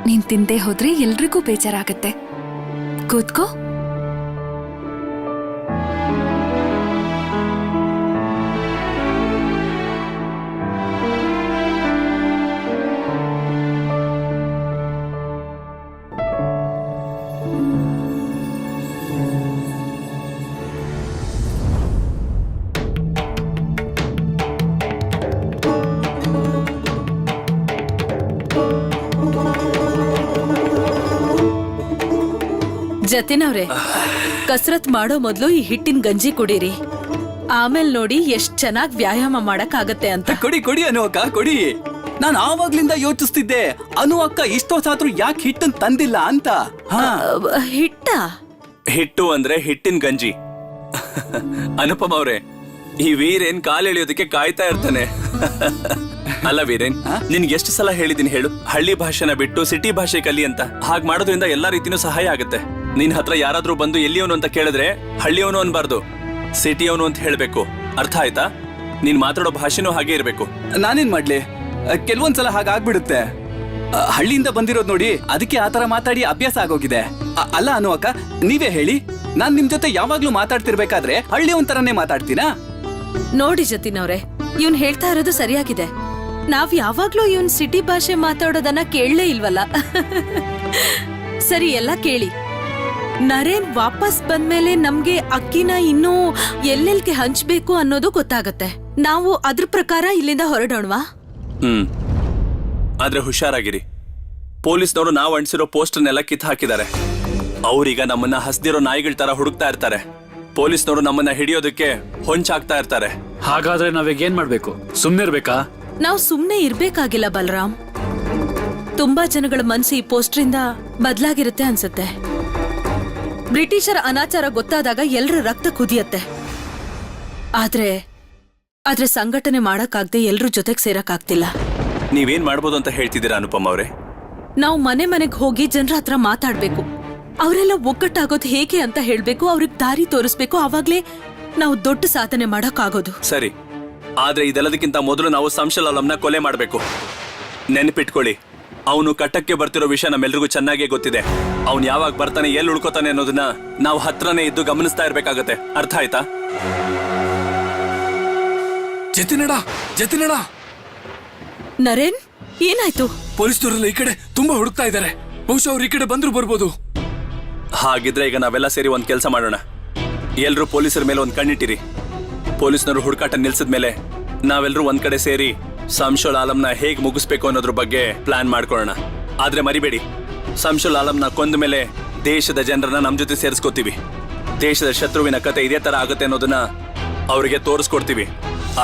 ನೀನ್ ತಿಂದೆ ಹೋದ್ರೆ ಎಲ್ರಿಗೂ ಬೇಜಾರಾಗತ್ತೆ. ಕೂತ್ಕೋ. ಜತಿನ್ ಅವ್ರೆ, ಕಸರತ್ ಮಾಡೋ ಮೊದ್ಲು ಈ ಹಿಟ್ಟಿನ ಗಂಜಿ ಕುಡೀರಿ. ಆಮೇಲೆ ನೋಡಿ ಎಷ್ಟ್ ಚೆನ್ನಾಗ್ ವ್ಯಾಯಾಮ ಮಾಡಕ್ ಆಗತ್ತೆ ಅಂತ. ಕೊಡಿ ಕೊಡಿ ಅನು ಅಕ್ಕ, ಕೊಡಿ. ನಾನು ಆವಾಗ್ಲಿಂದ ಯೋಚಿಸ್ತಿದ್ದೆ, ಅನು ಅಕ್ಕ ಇಷ್ಟೊತ್ತಾದ್ರೂ ಯಾಕೆ ಹಿಟ್ಟನ್ ತಂದಿಲ್ಲ ಅಂತ. ಹಿಟ್ಟ? ಹಿಟ್ಟು ಅಂದ್ರೆ ಹಿಟ್ಟಿನ ಗಂಜಿ. ಅನುಪಮ ಅವ್ರೆ, ಈ ವೀರೇನ್ ಕಾಲ್ ಎಳೆಯೋದಕ್ಕೆ ಕಾಯ್ತಾ ಇರ್ತಾನೆ. ಅಲ್ಲ ವೀರೇನ್, ನಿನ್ಗೆ ಎಷ್ಟು ಸಲ ಹೇಳಿದೀನಿ ಹೇಳು, ಹಳ್ಳಿ ಭಾಷೆನ ಬಿಟ್ಟು ಸಿಟಿ ಭಾಷೆ ಕಲಿ ಅಂತ. ಹಾಗೆ ಮಾಡೋದ್ರಿಂದ ಎಲ್ಲಾ ರೀತಿನೂ ಸಹಾಯ ಆಗುತ್ತೆ. ನಿನ್ ಹತ್ರ ಯಾರಾದ್ರೂ ಬಂದು ಎಲ್ಲಿಯವನು ಅಂತ ಕೇಳಿದ್ರೆ ಹಳ್ಳಿಯವನು ಅನ್ಬಾರ್ದು, ಸಿಟಿಯವನು ಅಂತ ಹೇಳ್ಬೇಕು. ಅರ್ಥ ಆಯ್ತಾ? ನೀನ್ ಮಾತಾಡೋ ಭಾಷೆನೂ ಹಾಗೆ ಇರ್ಬೇಕು. ನಾನೇನ್ ಮಾಡ್ಲಿ, ಕೆಲವೊಂದ್ಸಲ ಹಾಗಾಗ್ಬಿಡುತ್ತೆ. ಹಳ್ಳಿಯಿಂದ ಬಂದಿರೋದ್ ನೋಡಿ, ಅದಕ್ಕೆ ಆತರ ಮಾತಾಡಿ ಅಭ್ಯಾಸ ಆಗೋಗಿದೆ. ಅಲ್ಲ ಅನು ಅಕ್ಕ, ನೀವೇ ಹೇಳಿ, ನಾನ್ ನಿಮ್ ಜೊತೆ ಯಾವಾಗ್ಲೂ ಮಾತಾಡ್ತಿರ್ಬೇಕಾದ್ರೆ ಹಳ್ಳಿ ಒಂಥರನೇ ಮಾತಾಡ್ತೀನಾ? ನೋಡಿ ಜತಿನ್ ಅವ್ರೆ, ಇವ್ನ್ ಹೇಳ್ತಾ ಇರೋದು ಸರಿಯಾಗಿದೆ. ನಾವ್ ಯಾವಾಗ್ಲೂ ಇವನ್ ಸಿಟಿ ಭಾಷೆ ಮಾತಾಡೋದನ್ನ ಕೇಳಲೇ ಇಲ್ವಲ್ಲ. ಸರಿ, ಎಲ್ಲ ಕೇಳಿ. ನರೇನ್ ವಾಪಸ್ ಬಂದ್ಮೇಲೆ ನಮ್ಗೆ ಅಕ್ಕಿನ ಇನ್ನೂ ಎಲ್ಲೆಲ್ಗೆ ಹಂಚ್ಬೇಕು ಅನ್ನೋದು ಗೊತ್ತಾಗತ್ತೆ. ನಾವು ಅದ್ರ ಪ್ರಕಾರ ಇಲ್ಲಿಂದ ಹೊರಡೋಣವಾ? ಆದ್ರೆ ಹುಷಾರಾಗಿರಿ. ಪೊಲೀಸ್ನವರು ನಾವು ಅಂಟಿಸಿರೋ ಪೋಸ್ಟರ್ನೆಲ್ಲ ಕಿತ್ತು ಹಾಕಿದ್ದಾರೆ. ಅವ್ರೀಗ ನಮ್ಮನ್ನ ಹಸ್ದಿರೋ ನಾಯಿಗಳ ತರ ಹುಡುಕ್ತಾ ಇರ್ತಾರೆ. ಪೊಲೀಸ್ನವರು ನಮ್ಮನ್ನ ಹಿಡಿಯೋದಕ್ಕೆ ಹೊಂಚಾಗ್ತಾ ಇರ್ತಾರೆ. ಹಾಗಾದ್ರೆ ನಾವೀಗ ಏನ್ ಮಾಡ್ಬೇಕು? ಸುಮ್ನೆ ಇರ್ಬೇಕಾ? ನಾವು ಸುಮ್ನೆ ಇರ್ಬೇಕಾಗಿಲ್ಲ ಬಲರಾಮ್. ತುಂಬಾ ಜನಗಳ ಮನಸ್ಸು ಈ ಪೋಸ್ಟ್ರಿಂದ ಬದಲಾಗಿರುತ್ತೆ ಅನ್ಸುತ್ತೆ. ಬ್ರಿಟಿಷರ ಅನಾಚಾರ ಗೊತ್ತಾದಾಗ ಎಲ್ಲರ ರಕ್ತ ಕುದಿಯತ್ತೆ. ಆದ್ರೆ ಸಂಘಟನೆ ಮಾಡಕ್ಕಾಗ್ದೆ ಎಲ್ರ ಜೊತೆಗೆ ಸೇರಕ್ಕಾಗ್ತಿಲ್ಲ. ನೀವೇನ್ ಮಾಡ್ಬೋದು ಅಂತ ಹೇಳ್ತಿದ್ದೀರಾ ಅನುಪಮ್ ಅವರೇ? ನಾವು ಮನೆಗೆ ಹೋಗಿ ಜನರ ಹತ್ರ ಮಾತಾಡ್ಬೇಕು. ಅವರೆಲ್ಲ ಒಗ್ಗಟ್ಟಾಗೋದು ಹೇಗೆ ಅಂತ ಹೇಳ್ಬೇಕು, ಅವ್ರಿಗೆ ದಾರಿ ತೋರಿಸ್ಬೇಕು. ಆವಾಗ್ಲೇ ನಾವು ದೊಡ್ಡ ಸಾಧನೆ ಮಾಡಕ್ಕಾಗೋದು. ಸರಿ, ಆದ್ರೆ ಇದೆಲ್ಲದಕ್ಕಿಂತ ಮೊದಲು ನಾವು ಸಂಶಲ್ ಆಲಂನ ಕೊಲೆ ಮಾಡ್ಬೇಕು. ನೆನಪಿಟ್ಕೊಳ್ಳಿ, ಅವನು ಕಟ್ಟಕ್ಕೆ ಬರ್ತಿರೋ ವಿಷಯ ನಮ್ಮೆಲ್ರಿಗೂ ಚೆನ್ನಾಗೇ ಗೊತ್ತಿದೆ. ಅವ್ನು ಯಾವಾಗ ಬರ್ತಾನೆ, ಎಲ್ಲಿ ಉಳ್ಕೋತಾನೆ ಅನ್ನೋದನ್ನ ನಾವು ಹತ್ರನೇ ಇದ್ದು ಗಮನಿಸ್ತಾ ಇರ್ಬೇಕಾಗತ್ತೆ. ಅರ್ಥ ಆಯ್ತಾ? ಜತಿನಡ ನರೇನ್, ಏನಾಯ್ತು? ಪೊಲೀಸ್ನವರೆಲ್ಲ ಈ ಕಡೆ ತುಂಬಾ ಹುಡುಕ್ತಾ ಇದ್ದಾರೆ. ಬಹುಶಃ ಅವ್ರು ಈ ಕಡೆ ಬಂದ್ರು ಬರ್ಬೋದು. ಹಾಗಿದ್ರೆ ಈಗ ನಾವೆಲ್ಲ ಸೇರಿ ಒಂದ್ ಕೆಲಸ ಮಾಡೋಣ. ಎಲ್ರೂ ಪೊಲೀಸರ ಮೇಲೆ ಒಂದ್ ಕಣ್ಣಿಟ್ಟಿರಿ. ಪೊಲೀಸ್ನವರು ಹುಡುಕಾಟ ನಿಲ್ಸಿದ್ಮೇಲೆ ನಾವೆಲ್ಲರೂ ಒಂದ್ ಕಡೆ ಸೇರಿ ಸಂಶುಲ್ ಆಲಂನ ಹೇಗ್ ಮುಗಿಸ್ಬೇಕು ಅನ್ನೋದ್ರ ಬಗ್ಗೆ ಪ್ಲಾನ್ ಮಾಡ್ಕೊಳ್ಳೋಣ. ಆದ್ರೆ ಮರಿಬೇಡಿ, ಸಂಶುಲ್ ಆಲಂನ ಕೊಂದ ಮೇಲೆ ದೇಶದ ಜನರನ್ನ ನಮ್ ಜೊತೆ ಸೇರಿಸ್ಕೋತೀವಿ. ದೇಶದ ಶತ್ರುವಿನ ಕತೆ ಇದೇ ತರ ಆಗುತ್ತೆ ಅನ್ನೋದನ್ನ ಅವರಿಗೆ ತೋರಿಸ್ಕೊಡ್ತೀವಿ.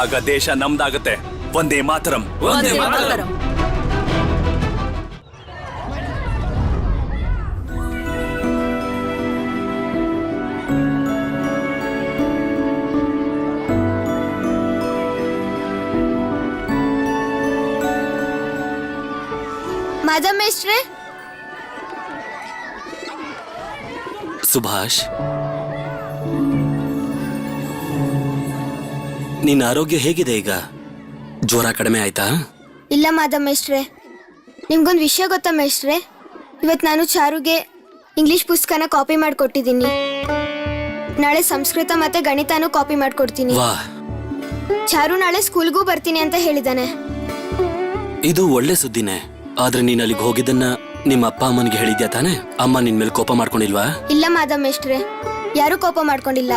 ಆಗ ದೇಶ ನಮ್ದಾಗತ್ತೆ. ವಂದೇ ಮಾತರಂ. ವಂದೇ ಮಾತರಂ. ಮಾಧಮೇಶ್ರೇ, ಸುಭಾಷ್, ನಿನ್ನ ಆರೋಗ್ಯ ಹೇಗಿದೆ ಈಗ? ಜ್ವರ ಕಡಿಮೆ ಆಯ್ತಾ? ಇಲ್ಲ ಮಾಧಮೇಶ್ರೇ. ನಿಮ್ಗೊಂದು ವಿಷಯ ಗೊತ್ತಾ ಮೇಷ್ಟ್ರೆ? ಇವತ್ತು ನಾನು ಚಾರುಗೆ ಇಂಗ್ಲಿಷ್ ಪುಸ್ತಕನ ಕಾಪಿ ಮಾಡಿಕೊಟ್ಟಿದ್ದೀನಿ. ನಾಳೆ ಸಂಸ್ಕೃತ ಮತ್ತೆ ಗಣಿತನೂ ಕಾಪಿ ಮಾಡಿಕೊಡ್ತೀನಿ. ವಾಹ್, ಚಾರು ನಾಳೆ ಸ್ಕೂಲ್ಗೂ ಬರ್ತೀನಿ ಅಂತ ಹೇಳಿದಾನೆ. ಇದು ಒಳ್ಳೆ ಸುದ್ದಿನೇ. ಆದ್ರೆ ನೀನ್ ಅಲ್ಲಿಗೆ ಹೋಗಿದ್ದನ್ನ ನಿಮ್ಮ ಅಪ್ಪ ಅಮ್ಮನಿಗೆ ಹೇಳಿದ್ಯಾ ತಾನೆ? ಅಮ್ಮ ನಿನ್ ಮೇಲೆ ಕೋಪ ಮಾಡ್ಕೊಂಡಿಲ್ವಾ? ಇಲ್ಲ ಮಾಧಮೇಶ್ರೇ, ಯಾರು ಕೋಪ ಮಾಡ್ಕೊಂಡಿಲ್ಲ.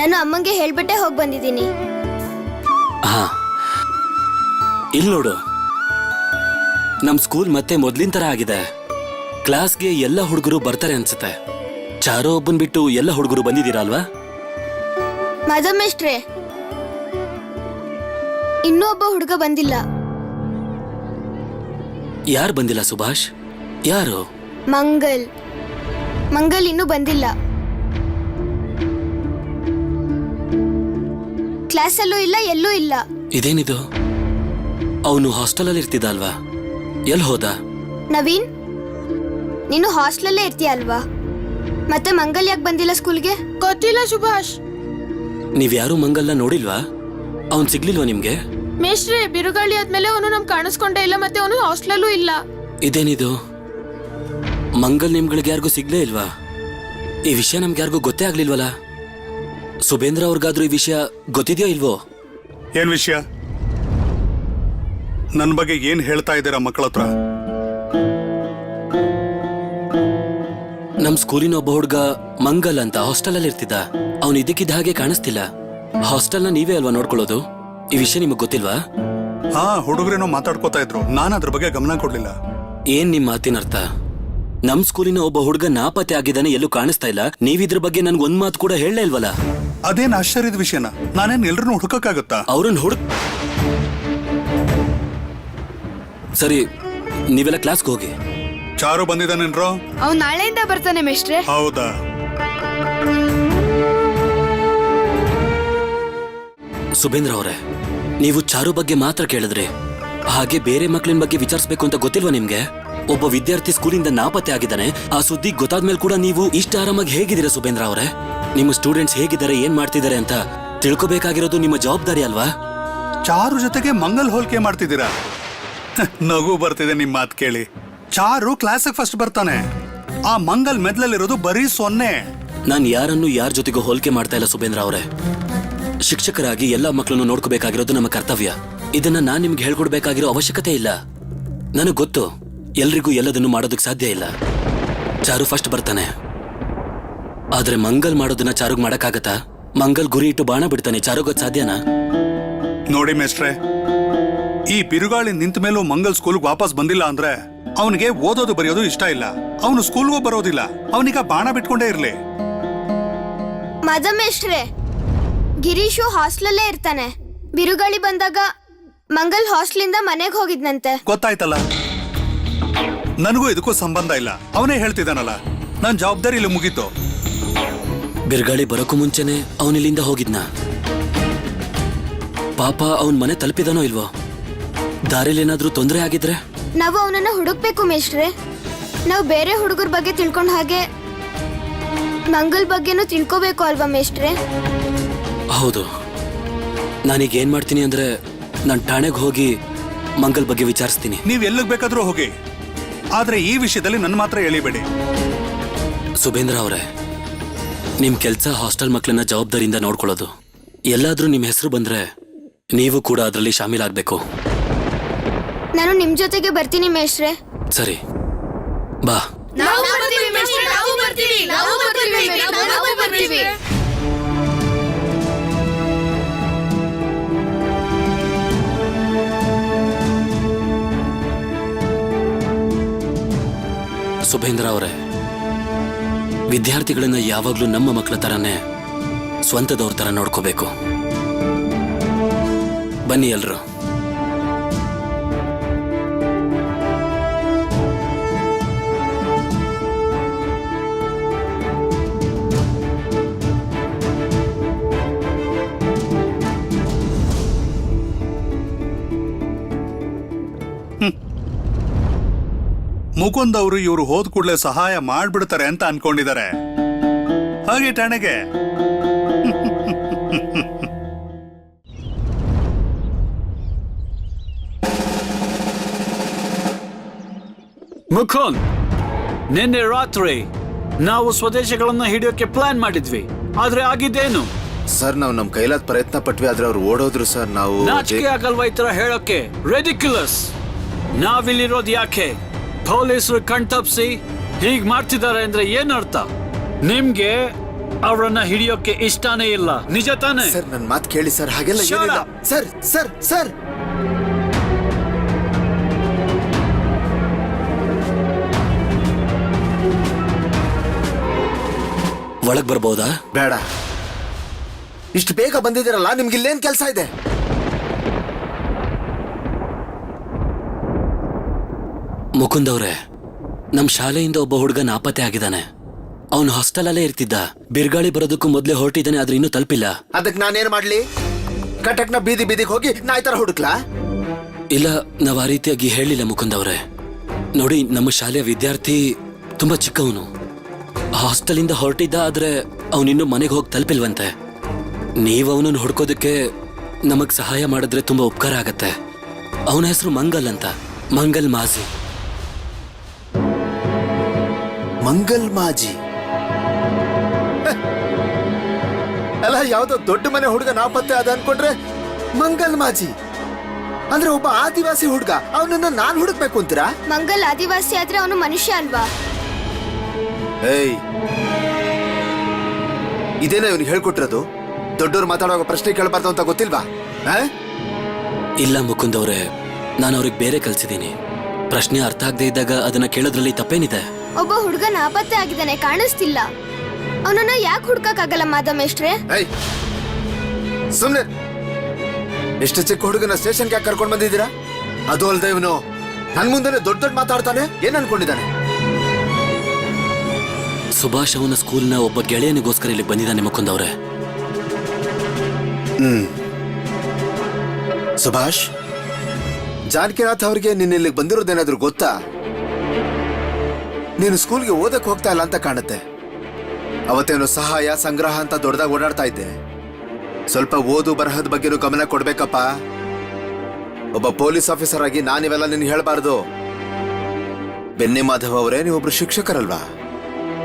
ನಾನು ಅಮ್ಮಂಗೆ ಹೇಳ್ಬಿಟ್ಟೆ ಹೋಗಿ ಬಂದಿದ್ದೀನಿ. ಹಾ, ಇಲ್ಲಿ ನೋಡು, ನಮ್ ಸ್ಕೂಲ್ ಮತ್ತೆ ಮೊದ್ಲಿನ ತರ ಆಗಿದೆ. ಕ್ಲಾಸ್ಗೆ ಎಲ್ಲ ಹುಡುಗರು ಬರ್ತಾರೆ ಅನ್ಸುತ್ತೆ. ಚಾರೋ ಒಬ್ಬನ್ ಬಿಟ್ಟು ಎಲ್ಲ ಹುಡುಗರು ಬಂದಿದ್ದೀರಾ ಅಲ್ವಾ? ಮಾಧಮೇಶ್ರೇ, ಇನ್ನೂ ಒಬ್ಬ ಹುಡುಗ ಬಂದಿಲ್ಲ. ಯಾರು ಬಂದಿಲ್ಲ ಸುಭಾಷ್? ಯಾರು? ಮಂಗಲ್ ಇನ್ನೂ ಬಂದಿಲ್ಲ. ಕ್ಲಾಸಲ್ಲೂ ಇಲ್ಲ, ಎಲ್ಲೂ ಇಲ್ಲ. ಇದೇನಿದು? ಅವನು ಹಾಸ್ಟೆಲಲ್ಲಿ ಇರ್ತಿದ್ದ ಅಲ್ವಾ? ಎಲ್ಲಿ ಹೋದ? ನವೀನ್, ನೀನು ಹಾಸ್ಟೆಲಲ್ಲೇ ಇರ್ತೀಯ ಅಲ್ವಾ? ಮತ್ತೆ ಮಂಗಲ್ ಯಾಕೆ ಬಂದಿಲ್ಲ ಸ್ಕೂಲ್ಗೆ? ಗೊತ್ತಿಲ್ಲ ಸುಭಾಷ್. ನೀವ್ಯಾರು ಮಂಗಲ್ನ ನೋಡಿಲ್ವಾ? ಅವನ್ ಸಿಗ್ಲಿಲ್ವಾ ನಿಮ್ಗೆ? ಮೇಷ್ಟ್ರೆ, ಬಿರುಗಾಳಿ ಆದ್ಮೇಲೆ ಅವನು ನಮ್ ಕಾಣಿಸ್ಕೊಂಡೇ ಇಲ್ಲ, ಮತ್ತೆ ಅವನು ಹಾಸ್ಟೆಲಲ್ಲೂ ಇಲ್ಲ. ಇದೇನಿದು? ಮಂಗಲ್ ನಿಮ್ಗಳಿಗೆ ಯಾರಿಗೂ ಸಿಗ್ಲೇ ಇಲ್ವಾ? ಈ ವಿಷಯ ನಮ್ಗೆ ಯಾರಿಗೂ ಗೊತ್ತೇ ಆಗ್ಲಿಲ್ವಲ್ಲ? ಸುಬೇಂದ್ರ ಅವ್ರಿಗಾದ್ರೂ ಈ ವಿಷಯ ಗೊತ್ತಿದ್ಯೋ ಇಲ್ವೋ? ಏನ್ ವಿಷಯ? ನನ್ನ ಬಗ್ಗೆ ಏನ್ ಹೇಳ್ತಾ ಇದ್ದೀರಾ ಮಕ್ಕಳ ಹತ್ರ? ನಮ್ ಸ್ಕೂಲಿನ ಒಬ್ಬ ಹುಡ್ಗ ಮಂಗಲ್ ಅಂತ ಹಾಸ್ಟೆಲ್ ಇರ್ತಿದ್ದ. ಅವ್ನು ಇದಕ್ಕಿದ್ದ ಹಾಗೆ ಕಾಣಿಸ್ತಿಲ್ಲ. ಹಾಸ್ಟೆಲ್ನ ನೀವೇ ಅಲ್ವಾ ನೋಡ್ಕೊಳ್ಳೋದು? ಈ ವಿಷಯ ನಿಮಗ್ ಗೊತ್ತಿಲ್ವಾ? ಹಾ, ಹುಡುಗರೇನೋ ಮಾತಾಡ್ಕೋತಾ ಇದ್ರು. ನಾನು ಅದ್ರ ಬಗ್ಗೆ ಗಮನ ಕೊಡ್ಲಿಲ್ಲ. ಏನ್ ನಿಮ್ ಮಾತಿನ ಅರ್ಥ? ನಮ್ ಸ್ಕೂಲಿನ ಒಬ್ಬ ಹುಡ್ಗ ನಾಪತ್ತೆ ಆಗಿದ್ದಾನೆ, ಎಲ್ಲೂ ಕಾಣಿಸ್ತಾ ಇಲ್ಲ. ನೀವಿದ್ರ ಬಗ್ಗೆ ನನ್ಗೆ ಒಂದ್ ಮಾತು ಕೂಡ ಹೇಳಲೇ ಇಲ್ವಲ್ಲ? ಅದೇನ್ ಆಶ್ಚರ್ಯದ ವಿಷಯನ? ನಾನೇನ್ ಎಲ್ರನ್ನೂ ಹುಡುಕಕ್ಕಾಗತ್ತಾ? ಅವ್ರನ್ನ ಸರಿ, ನೀವೆಲ್ಲ ಕ್ಲಾಸ್ಗೆ ಹೋಗಿ. ಚಾರು ಬಂದಿದ್ದಾನೇನ್ರೋ? ಅವ್ನು ನಾಳೆಯಿಂದ ಬರ್ತಾನೆ ಮೇಷ್ಟ್ರೆ. ಹೌದಾ? ಸುಬೇಂದ್ರ ಅವರೇ, ನೀವು ಚಾರು ಬಗ್ಗೆ ಮಾತ್ರ ಕೇಳಿದ್ರಿ. ಹಾಗೆ ಬೇರೆ ಮಕ್ಳಿನ ಬಗ್ಗೆ ವಿಚಾರಿಸಬೇಕು ಅಂತ ಗೊತ್ತಿಲ್ವಾ ನಿಮ್ಗೆ? ಒಬ್ಬ ವಿದ್ಯಾರ್ಥಿ ಸ್ಕೂಲಿಂದ ನಾಪತ್ತೆ ಆಗಿದ್ದಾನೆ. ಆ ಸುದ್ದಿ ಗೊತ್ತಾದ್ಮೇಲೆ ಕೂಡ ನೀವು ಇಷ್ಟ ಆರಾಮಾಗಿ ಹೇಗಿದ್ದೀರಾ ಸುಬೇಂದ್ರ ಅವರೇ? ನಿಮ್ಮ ಸ್ಟೂಡೆಂಟ್ಸ್ ಹೇಗಿದ್ದಾರೆ, ಏನ್ ಮಾಡ್ತಿದ್ದಾರೆ ಅಂತ ತಿಳ್ಕೊಬೇಕಾಗಿರೋದು ನಿಮ್ಮ ಜವಾಬ್ದಾರಿ ಅಲ್ವಾ? ಚಾರು ಜೊತೆಗೆ ಮಂಗಲ್ ಹೋಲಿಕೆ ಮಾಡ್ತಿದ್ದೀರಾ? ನಗು ಬರ್ತಿದೆ ನಿಮ್ ಮಾತು ಕೇಳಿ. ಚಾರು ಕ್ಲಾಸಿಗೆ ಫಸ್ಟ್ ಬರ್ತಾನೆ. ಆ ಮಂಗಲ್ ಮೆದ್ಲಲ್ಲಿರೋದು ಬರೀ 0. ನಾನು ಯಾರನ್ನು ಯಾರ ಜೊತೆಗೂ ಹೋಲಿಕೆ ಮಾಡ್ತಾ ಇಲ್ಲ ಸುಬೇಂದ್ರ ಅವರೇ. ಶಿಕ್ಷಕರಾಗಿ ಎಲ್ಲಾ ಮಕ್ಕಳನ್ನು ನೋಡ್ಕೋಬೇಕಾಗಿರೋದು ನಮ್ಮ ಕರ್ತವ್ಯ. ಇದನ್ನ ನಾನ್ ನಿಮ್ಗೆ ಹೇಳ್ಕೊಡ್ಬೇಕಾಗಿರೋ ಅವಶ್ಯಕತೆ ಇಲ್ಲ. ನನಗ್ ಗೊತ್ತು, ಎಲ್ರಿಗೂ ಎಲ್ಲದನ್ನು ಮಾಡೋದಕ್ಕೆ ಸಾಧ್ಯ ಇಲ್ಲ. ಚಾರು ಫಸ್ಟ್ ಬರ್ತಾನೆ. ಆದ್ರೆ ಮಂಗಲ್ ಮಾಡೋದನ್ನ ಚಾರುಗ್ ಮಾಡಕ್ಕಾಗತ್ತಾ? ಮಂಗಲ್ ಗುರಿ ಇಟ್ಟು ಬಾಣ ಬಿಡ್ತಾನೆ, ಚಾರುಗೋದ್ ಸಾಧ್ಯನಾ? ನೋಡಿ ಮೇಷ್ಟ್ರೆ, ಈ ಬಿರುಗಾಳಿ ನಿಂತ ಮೇಲೂ ಮಂಗಲ್ ಸ್ಕೂಲ್ಗೆ ವಾಪಸ್ ಬಂದಿಲ್ಲ ಅಂದ್ರೆ ಅವನಿಗೆ ಓದೋದು ಬರೆಯೋದು ಇಷ್ಟ ಇಲ್ಲ. ಅವನು ಸ್ಕೂಲ್ಗೂ ಬರೋದಿಲ್ಲ. ಅವನಿಗ ಬಾಣ ಬಿಟ್ಕೊಂಡೇ ಇರ್ಲಿ. ಮಾಧಮೇಶ್ರೇ, ಗಿರೀಶು ಹಾಸ್ಟೆಲಲ್ಲೇ ಇರ್ತಾನೆ. ಬಿರುಗಾಳಿ ಬಂದಾಗ ಮಂಗಲ್ ಹಾಸ್ಟೆಲಿಂದ ಮನೆಗೆ ಹೋಗಿದ್ನಂತೆ. ಗೊತ್ತಾಯ್ತಲ್ಲ? ನನಗೂ ಇದಕ್ಕೂ ಸಂಬಂಧ ಇಲ್ಲ. ಅವನೇ ಹೇಳ್ತಿದ್ದಾನಲ್ಲ, ನನ್ನ ಜವಾಬ್ದಾರಿ ಇಲ್ಲಿ ಮುಗೀತು. ಬಿರ್ಗಾಳಿ ಬರೋಕ್ಕೂ ಮುಂಚೆನೆ ಅವನಿಲ್ಲಿಂದ ಹೋಗಿದ್ನ. ಪಾಪ ಅವನ್ ಮನೆ ತಲುಪಿದಾನೋ ಇಲ್ವೋ? ದಾರಿಲೇನಾದ್ರೂ ತೊಂದರೆ ಆಗಿದ್ರೆ? ನಾವು ಅವನನ್ನ ಹುಡುಕ್ಬೇಕು ಮೇಷ್ಟ್ರೆ. ನಾವು ಬೇರೆ ಹುಡುಗರ ಬಗ್ಗೆ ತಿಳ್ಕೊಂಡ ಹಾಗೆ ಮಂಗಲ್ ಬಗ್ಗೆನೂ ತಿಳ್ಕೋಬೇಕು ಅಲ್ವಾ ಮೇಷ್ಟ್ರೆ? ಹೌದು. ನಾನೀಗ ಏನ್ ಮಾಡ್ತೀನಿ ಅಂದ್ರೆ ನಾನು ಠಾಣೆಗೆ ಹೋಗಿ ಮಂಗಲ್ ಬಗ್ಗೆ ವಿಚಾರಿಸ್ತೀನಿ. ನೀವ್ ಎಲ್ಲಿಗೆ ಬೇಕಾದ್ರೂ ಹೋಗಿ, ಆದ್ರೆ ಈ ವಿಷಯದಲ್ಲಿ ನನ್ನ ಮಾತ್ರ ಎಳಿಬೇಡಿ. ಸುಬೇಂದ್ರ ಅವರೇ, ನಿಮ್ ಕೆಲ್ಸ ಹಾಸ್ಟೆಲ್ ಮಕ್ಕಳನ್ನ ಜವಾಬ್ದಾರಿಯಿಂದ ನೋಡ್ಕೊಳ್ಳೋದು. ಎಲ್ಲಾದ್ರೂ ನಿಮ್ ಹೆಸರು ಬಂದ್ರೆ ನೀವು ಕೂಡ ಅದರಲ್ಲಿ ಶಾಮೀಲಾಗ್ಬೇಕು. ನಾನು ನಿಮ್ ಜೊತೆಗೆ ಬರ್ತೀನಿ ಮೇಷ್ಟ್ರೆ. ಸರಿ, ಬಾ. ಸುಬೇಂದ್ರ ಅವರೇ, ವಿದ್ಯಾರ್ಥಿಗಳನ್ನ ಯಾವಾಗ್ಲೂ ನಮ್ಮ ಮಕ್ಕಳ ತರನೇ ಸ್ವಂತದವ್ರ ತರ ನೋಡ್ಕೋಬೇಕು. ಬನ್ನಿ ಎಲ್ರು. ಮುಕುಂದ್ ಅವರು ಇವರು ಹೋದ ಕೂಡಲೇ ಸಹಾಯ ಮಾಡ್ಬಿಡ್ತಾರೆ ಅಂತ ಅನ್ಕೊಂಡಿದ್ದಾರೆ. ಹಾಗೆ ಠಾಣೆಗೆ ಮುಕುಂದ್, ನಿನ್ನೆ ರಾತ್ರಿ ನಾವು ಸ್ವದೇಶಗಳನ್ನ ಹಿಡಿಯೋಕೆ ಪ್ಲಾನ್ ಮಾಡಿದ್ವಿ, ಆದ್ರೆ ಆಗಿದ್ದೇನು? ಸರ್, ನಾವು ನಮ್ ಕೈಲಾದ ಪ್ರಯತ್ನ ಪಟ್ವಿ, ಆದ್ರೆ ಅವ್ರು ಓಡೋದ್ರು ಸರ್. ನಾವು ನಾಚಿಕೆ ಆಗಲ್ವಾ ಈ ತರ ಹೇಳೋಕೆ? ರೆಡಿಕ್ಯುಲಸ್. ನಾವಿಲ್ಲಿರೋದು ಯಾಕೆ? ಪೊಲೀಸರು ಕಣ್ತಪ್ಸಿ ಹೀಗ್ ಮಾಡ್ತಿದ್ದಾರೆ ಅಂದ್ರೆ ಏನರ್ಥ? ನಿಮ್ಗೆ ಅವರನ್ನ ಹಿಡಿಯೋಕೆ ಇಷ್ಟನೇ ಇಲ್ಲ, ನಿಜ ತಾನೆ? ಸರ್, ನನ್ ಮಾತು ಕೇಳಿ ಸರ್, ಹಾಗೆಲ್ಲ ಏನಿಲ್ಲ. ಸರ್ ಸರ್ ಸರ್ ಒಳಗ್ ಬರ್ಬೋದಾ? ಬೇಡ. ಇಷ್ಟು ಬೇಗ ಬಂದಿದ್ದೀರಲ್ಲ, ನಿಮ್ಗೆ ಇಲ್ಲೇನ್ ಕೆಲಸ ಇದೆ? ಮುಕುಂದ್ ಅವ್ರೆ, ನಮ್ ಶಾಲೆಯಿಂದ ಒಬ್ಬ ಹುಡುಗ ನಾಪತ್ತೆ ಆಗಿದ್ದಾನೆ. ಅವನು ಹಾಸ್ಟೆಲ್ ಅಲ್ಲೇ ಇರ್ತಿದ್ದ. ಬಿರ್ಗಾಳಿ ಬರೋದಕ್ಕೂ ಮೊದ್ಲೇ ಹೊರಟಿದ್ದಾನೆ, ಆದ್ರೆ ಇನ್ನೂ ತಲುಪಿಲ್ಲ. ಅದಕ್ಕೆ ನಾನೇನ್ ಮಾಡ್ಲಿ? ಕಟಕ್ನ ಬೀದಿ ಬೀದಿಗೆ ಹೋಗಿ ನಾಯಿ ತರ ಹುಡುಕ್ಲಾ? ಇಲ್ಲ, ನಾವ್ ಆ ರೀತಿಯಾಗಿ ಹೇಳಿಲ್ಲ ಮುಕುಂದ್ ಅವ್ರೆ. ನೋಡಿ, ನಮ್ಮ ಶಾಲೆಯ ವಿದ್ಯಾರ್ಥಿ ತುಂಬಾ ಚಿಕ್ಕವನು. ಹಾಸ್ಟೆಲಿಂದ ಹೊರಟಿದ್ದ, ಆದ್ರೆ ಅವನಿನ್ನೂ ಮನೆಗೆ ಹೋಗಿ ತಲುಪಿಲ್ವಂತೆ. ನೀವು ಅವನನ್ನು ಹುಡ್ಕೋದಕ್ಕೆ ನಮಗ್ ಸಹಾಯ ಮಾಡಿದ್ರೆ ತುಂಬಾ ಉಪಕಾರ ಆಗತ್ತೆ. ಅವನ ಹೆಸರು ಮಂಗಲ್ ಅಂತ, ಮಂಗಲ್ ಮಾಜಿ. ಮಂಗಲ್ ಮಾಜಿ ಅಲ್ಲ, ಯಾವ್ದೋ ದೊಡ್ಡ ಮನೆ ಹುಡುಗ ನಾಪತ್ತೆ ಅದ ಅನ್ಕೊಂಡ್ರೆ ಮಂಗಲ್ ಮಾಜಿ ಅಂದ್ರೆ ಒಬ್ಬ ಆದಿವಾಸಿ ಹುಡುಗ. ಅವನನ್ನ ನಾನ್ ಹುಡುಕ್ಬೇಕು ಅಂತೀರಾ? ಮಂಗಲ್ ಆದಿವಾಸಿ ಆದ್ರೆ ಅವನು ಮನುಷ್ಯ ಅಲ್ವಾ? ಏಯ್, ಇದೇನ ಇವನಿಗೆ ಹೇಳ್ಕೊಟ್ಟಿರೋದು? ದೊಡ್ಡವ್ರು ಮಾತಾಡುವಾಗ ಪ್ರಶ್ನೆ ಕೇಳಬಾರ್ದು ಅಂತ ಗೊತ್ತಿಲ್ವಾ? ಇಲ್ಲ ಮುಕುಂದ್ ಅವ್ರೆ, ನಾನು ಅವ್ರಿಗೆ ಬೇರೆ ಕಲ್ಸಿದ್ದೀನಿ. ಪ್ರಶ್ನೆ ಅರ್ಥ ಆಗದೆ ಇದ್ದಾಗ ಅದನ್ನ ಕೇಳೋದ್ರಲ್ಲಿ ತಪ್ಪೇನಿದೆ? ಒಬ್ಬ ಹುಡುಗ ನಾಪತ್ತೆ ಆಗಿದ್ದಾನೆ, ಕಾಣಿಸ್ತಿಲ್ಲ. ಅವನನ್ನ ಯಾಕೆ ಹುಡ್ಕಕ್ಕಾಗಲ್ಲ ಮಾಧಮೇಶ್ರೆ? ಸುಮ್ನೆ. ಎಷ್ಟು ಚಿಕ್ಕ ಹುಡುಗನ ಸ್ಟೇಷನ್ಗೆ ಯಾಕೆ ಕರ್ಕೊಂಡ್ ಬಂದಿದ್ದೀರಾ? ಅದು ಅಲ್ದೆ ಇವನು ನನ್ ಮುಂದೆ ದೊಡ್ಡ ದೊಡ್ಡ ಮಾತಾಡ್ತಾನೆ. ಏನ್ ಅನ್ಕೊಂಡಿದ್ದಾನೆ? ಸುಭಾಷ್ ಅವನ ಸ್ಕೂಲ್ನ ಒಬ್ಬ ಗೆಳೆಯನಿಗೋಸ್ಕರ ಇಲ್ಲಿ ಬಂದಿದ್ದಾನೆ ಮುಕುಂದ್ ಅವ್ರೆ. ಸುಭಾಷ್, ಜಾನಕಿನಾಥ್ ಅವ್ರಿಗೆ ನೀನ್ ಇಲ್ಲಿಗೆ ಬಂದಿರೋದೇನಾದ್ರೂ ಗೊತ್ತಾ? ನೀನು ಸ್ಕೂಲ್ಗೆ ಓದಕ್ ಹೋಗ್ತಾ ಇಲ್ಲ ಅಂತ ಕಾಣುತ್ತೆ. ಅವತ್ತೇನು ಸಹಾಯ ಸಂಗ್ರಹ ಅಂತ ದೊಡ್ಡದಾಗಿ ಓಡಾಡ್ತಾ ಇದ್ದೆ. ಸ್ವಲ್ಪ ಓದು ಬರಹದ ಬಗ್ಗೆನೂ ಗಮನ ಕೊಡ್ಬೇಕಪ್ಪ. ಒಬ್ಬ ಪೊಲೀಸ್ ಆಫೀಸರ್ ಆಗಿ ನಾನಿವೆಲ್ಲ ನಿನ್ಗೆ ಹೇಳ್ಬಾರ್ದು. ಬೆನ್ನಿ ಮಾಧವ್ ಅವರೇ, ನೀವೊಬ್ರು ಶಿಕ್ಷಕರಲ್ವಾ?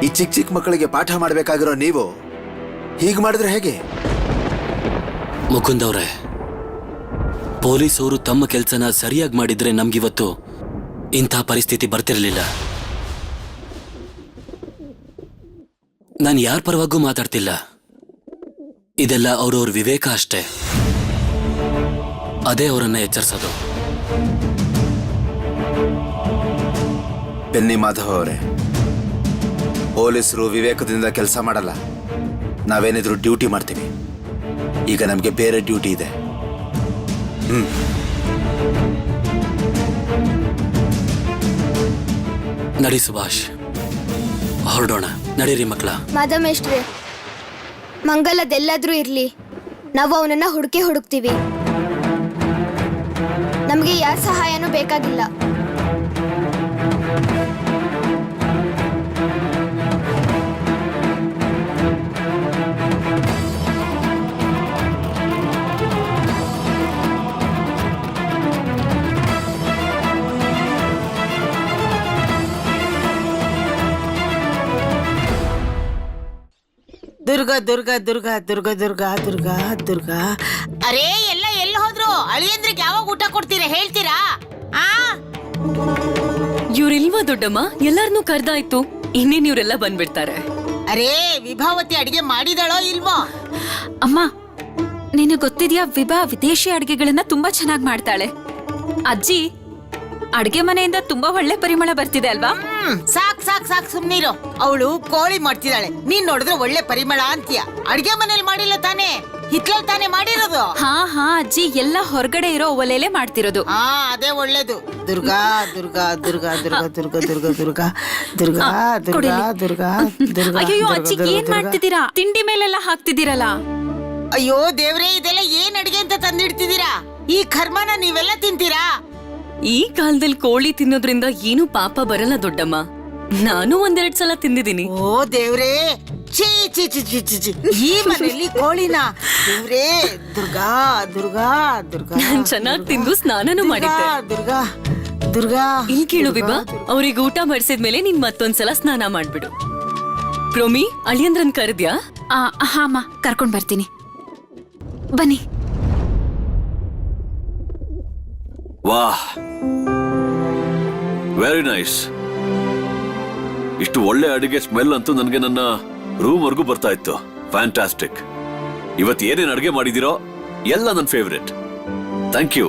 ಈ ಚಿಕ್ಕ ಚಿಕ್ಕ ಮಕ್ಕಳಿಗೆ ಪಾಠ ಮಾಡ್ಬೇಕಾಗಿರೋ ನೀವು ಹೀಗೆ ಮಾಡಿದ್ರೆ ಹೇಗೆ? ಮುಕುಂದ್ ಅವ್ರೆ, ಪೊಲೀಸವರು ತಮ್ಮ ಕೆಲಸನ ಸರಿಯಾಗಿ ಮಾಡಿದ್ರೆ ನಮ್ಗಿವತ್ತು ಇಂಥ ಪರಿಸ್ಥಿತಿ ಬರ್ತಿರ್ಲಿಲ್ಲ. ನಾನು ಯಾರ ಪರವಾಗೂ ಮಾತಾಡ್ತಿಲ್ಲ. ಇದೆಲ್ಲ ಅವ್ರವ್ರ ವಿವೇಕ ಅಷ್ಟೇ. ಅದೇ ಅವರನ್ನ ಎಚ್ಚರಿಸೋದು. ಬೆನ್ನಿ ಮಾಧವ್ ಅವರೇ, ಪೊಲೀಸರು ವಿವೇಕದಿಂದ ಕೆಲಸ ಮಾಡಲ್ಲ. ನಾವೇನಿದ್ರು ಡ್ಯೂಟಿ ಮಾಡ್ತೀವಿ. ಈಗ ನಮಗೆ ಬೇರೆ ಡ್ಯೂಟಿ ಇದೆ. ನಡಿ ಸುಭಾಷ್, ಹೊರಡೋಣ. ನಡೀರಿ ಮಕ್ಕಳ. ಮಾಧಮೇಶ್ವ್ರೆ, ಮಂಗಲದೆಲ್ಲಾದ್ರೂ ಇರ್ಲಿ, ನಾವು ಅವನನ್ನ ಹುಡುಕ್ತೀವಿ. ನಮಗೆ ಯಾರ ಸಹಾಯನೂ ಬೇಕಾಗಿಲ್ಲ. ದುರ್ಗಾ ದುರ್ಗಾ ದುರ್ಗಾ ದುರ್ಗಾ ದುರ್ಗಾ ದುರ್ಗಾ ದುರ್ಗಾ. ಅರೇ ಎಲ್ಲ ಹೋದ್ರು? ಅಳಿಯಂದ್ರಿಗೆ ಯಾವಾಗ ಊಟ ಕೊಡ್ತೀರಾ ಹೇಳ್ತೀರಾ? ಇವ್ರಿಲ್ವಾ ದೊಡ್ಡಮ್ಮ? ಎಲ್ಲಾರನ್ನೂ ಕರ್ದಾಯ್ತು, ಇನ್ನೇನ್ ಇವ್ರೆಲ್ಲ ಬಂದ್ಬಿಡ್ತಾರೆ. ಅರೇ ವಿಭಾವತಿ ಅಡಿಗೆ ಮಾಡಿದಳೋ ಇಲ್ವೋ? ಅಮ್ಮ, ನಿನಗೆ ಗೊತ್ತಿದ್ಯಾ, ವಿಭಾ ವಿದೇಶಿ ಅಡ್ಗೆಗಳನ್ನ ತುಂಬಾ ಚೆನ್ನಾಗಿ ಮಾಡ್ತಾಳೆ. ಅಜ್ಜಿ, ಅಡ್ಗೆ ಮನೆಯಿಂದ ತುಂಬಾ ಒಳ್ಳೆ ಪರಿಮಳ ಬರ್ತಿದೆ ಅಲ್ವಾ? ಸಾಕ್ ಸುಮ್ನಿರು. ಅವಳು ಕೋಳಿ ಮಾಡ್ತಿದ್ದಾಳೆ, ನೀನ್ ನೋಡಿದ್ರೆ ಒಳ್ಳೆ ಪರಿಮಳ ಅಂತೀಯ. ಅಡ್ಗೆ ಮನೇಲಿ ಮಾಡಿಲ್ಲ ತಾನೇ, ಹಿತ್ಲಲ್ಲಿ ತಾನೇ ಮಾಡಿರೋದು. ಹಾ ಅಜ್ಜಿ, ಎಲ್ಲ ಹೊರಗಡೆ ಇರೋ ಒಲೆಲೆ ಮಾಡ್ತಿರೋದು. ಅದೇ ಒಳ್ಳೇದು. ದುರ್ಗಾ ದುರ್ಗಾ ದುರ್ಗಾ ದುರ್ಗಾ ದುರ್ಗಾ ದುರ್ಗಾ ದುರ್ಗಾ ದುರ್ಗಾ ದುರ್ಗಾ ದುರ್ಗಾ ದುರ್ಗಾ. ಅಯ್ಯೋ ಅಜ್ಜಿ, ಏನ್ ಮಾಡ್ತಿದ್ದೀರಾ? ತಿಂಡಿ ಮೇಲೆಲ್ಲ ಹಾಕ್ತಿದ್ದೀರಲ್ಲ. ಅಯ್ಯೋ ದೇವ್ರೇ, ಇದೆಲ್ಲ ಏನ್ ಅಡ್ಗೆ ಅಂತ ತಂದಿಡ್ತಿದ್ದೀರಾ? ಈ ಕರ್ಮನ ನೀವೆಲ್ಲ ತಿಂತೀರಾ? ಈ ಕಾಲದಲ್ಲಿ ಕೋಳಿ ತಿನ್ನೋದ್ರಿಂದ ಏನು ಪಾಪ ಬರಲ್ಲ ದೊಡ್ಡಮ್ಮ. ನಾನು ಒಂದೆರಡು ಸಲ ತಿಂದಿದ್ದೀನಿ. ಓ ದೇವ್ರೇ, ಛೀ ಛೀ ಛೀ ಛೀ ಛೀ ಛೀ. ಈ ಮನೆಯಲ್ಲಿ ಕೋಳಿನ? ದೇವ್ರೇ, ದುರ್ಗಾ ದುರ್ಗಾ ದುರ್ಗಾ. ನಾನ್ ಚೆನ್ನಾಗ್ ತಿಂದು ಸ್ನಾನನೂ ಮಾಡಿದ್ದೆ. ದುರ್ಗಾ ದುರ್ಗಾ. ಇಲ್ಲಿ ಕೇಳು ವಿಭಾ, ಅವ್ರಿಗೆ ಊಟ ಮಾಡಿಸಿದ್ಮೇಲೆ ನೀನ್ ಮತ್ತೊಂದ್ಸಲ ಸ್ನಾನ ಮಾಡ್ಬಿಡು. ಪ್ರೋಮಿ, ಅಳಿಯಂದ್ರನ್ ಕರೆದ್ಯಾ? ಹಾ ಅಮ್ಮ, ಕರ್ಕೊಂಡ್ ಬರ್ತೀನಿ, ಬನ್ನಿ. ವಾಹ್, ವೆರಿ ನೈಸ್. ಇಷ್ಟು ಒಳ್ಳೆ ಅಡಿಗೆ ಸ್ಮೆಲ್ ಅಂತೂ ನನಗೆ ನನ್ನ ರೂಮ್ ವರ್ಗೂ ಬರ್ತಾ ಇತ್ತು. ಫ್ಯಾಂಟಾಸ್ಟಿಕ್. ಇವತ್ತು ಏನೇನು ಅಡಿಗೆ ಮಾಡಿದಿರೋ ಎಲ್ಲ ನನ್ನ favourite. Thank you.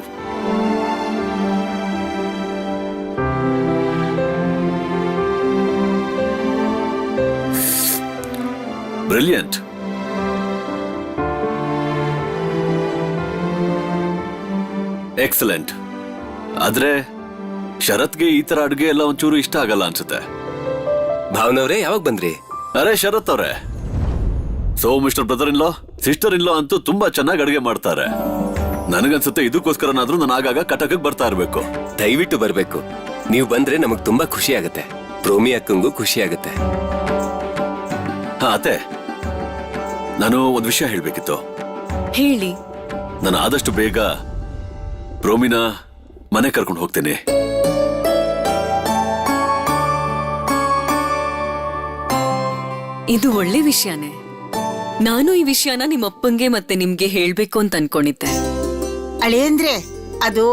Brilliant. Excellent. ಆದ್ರೆ ಶರತ್ಗೆ ಈ ತರ ಅಡ್ಗೆ ಎಲ್ಲ ಒಂಚೂರು ಇಷ್ಟ ಆಗಲ್ಲ ಅನ್ಸುತ್ತೆ. ಭಾವನವ್ರೆ, ಯಾವಾಗ ಬಂದ್ರಿ? ಅರೆ ಶರತ್ ಅವ್ರೆ, so mister brother in law, sister in law ಅಂತೂ ತುಂಬಾ ಚೆನ್ನಾಗಿ ಅಡಿಗೆ ಮಾಡ್ತಾರೆ. ನನಗನ್ಸುತ್ತೆ ಇದಕ್ಕೋಸ್ಕರನಾದ್ರೂ ನಾನು ಆಗಾಗ ಕಟಕಕ್ಕೆ ಬರ್ತಾ ಇರ್ಬೇಕು. ದಯವಿಟ್ಟು ಬರ್ಬೇಕು. ನೀವು ಬಂದ್ರೆ ನಮಗ್ ತುಂಬಾ ಖುಷಿ ಆಗತ್ತೆ. ಪ್ರೋಮಿ ಅಕ್ಕಂಗೂ ಖುಷಿ ಆಗತ್ತೆ. ಹಾ ಅತ್ತೆ, ನಾನು ಒಂದ್ ವಿಷಯ ಹೇಳ್ಬೇಕಿತ್ತು. ಹೇಳಿ. ನಾನು ಆದಷ್ಟು ಬೇಗ ಪ್ರೋಮಿನ ಮನೆ ಕರ್ಕೊಂಡು ಹೋಗ್ತೇನೆ. ಇದು ಒಳ್ಳೆ ವಿಷಯನೇ. ನಾನು ಈ ವಿಷಯನ ನಿಮ್ಮಪ್ಪಂಗೆ ಮತ್ತೆ ನಿಮ್ಗೆ ಹೇಳ್ಬೇಕು ಅಂತ ಅನ್ಕೊಂಡಿದ್ದೆ. ಅಳಿಯಂದ್ರೆ, ಅದು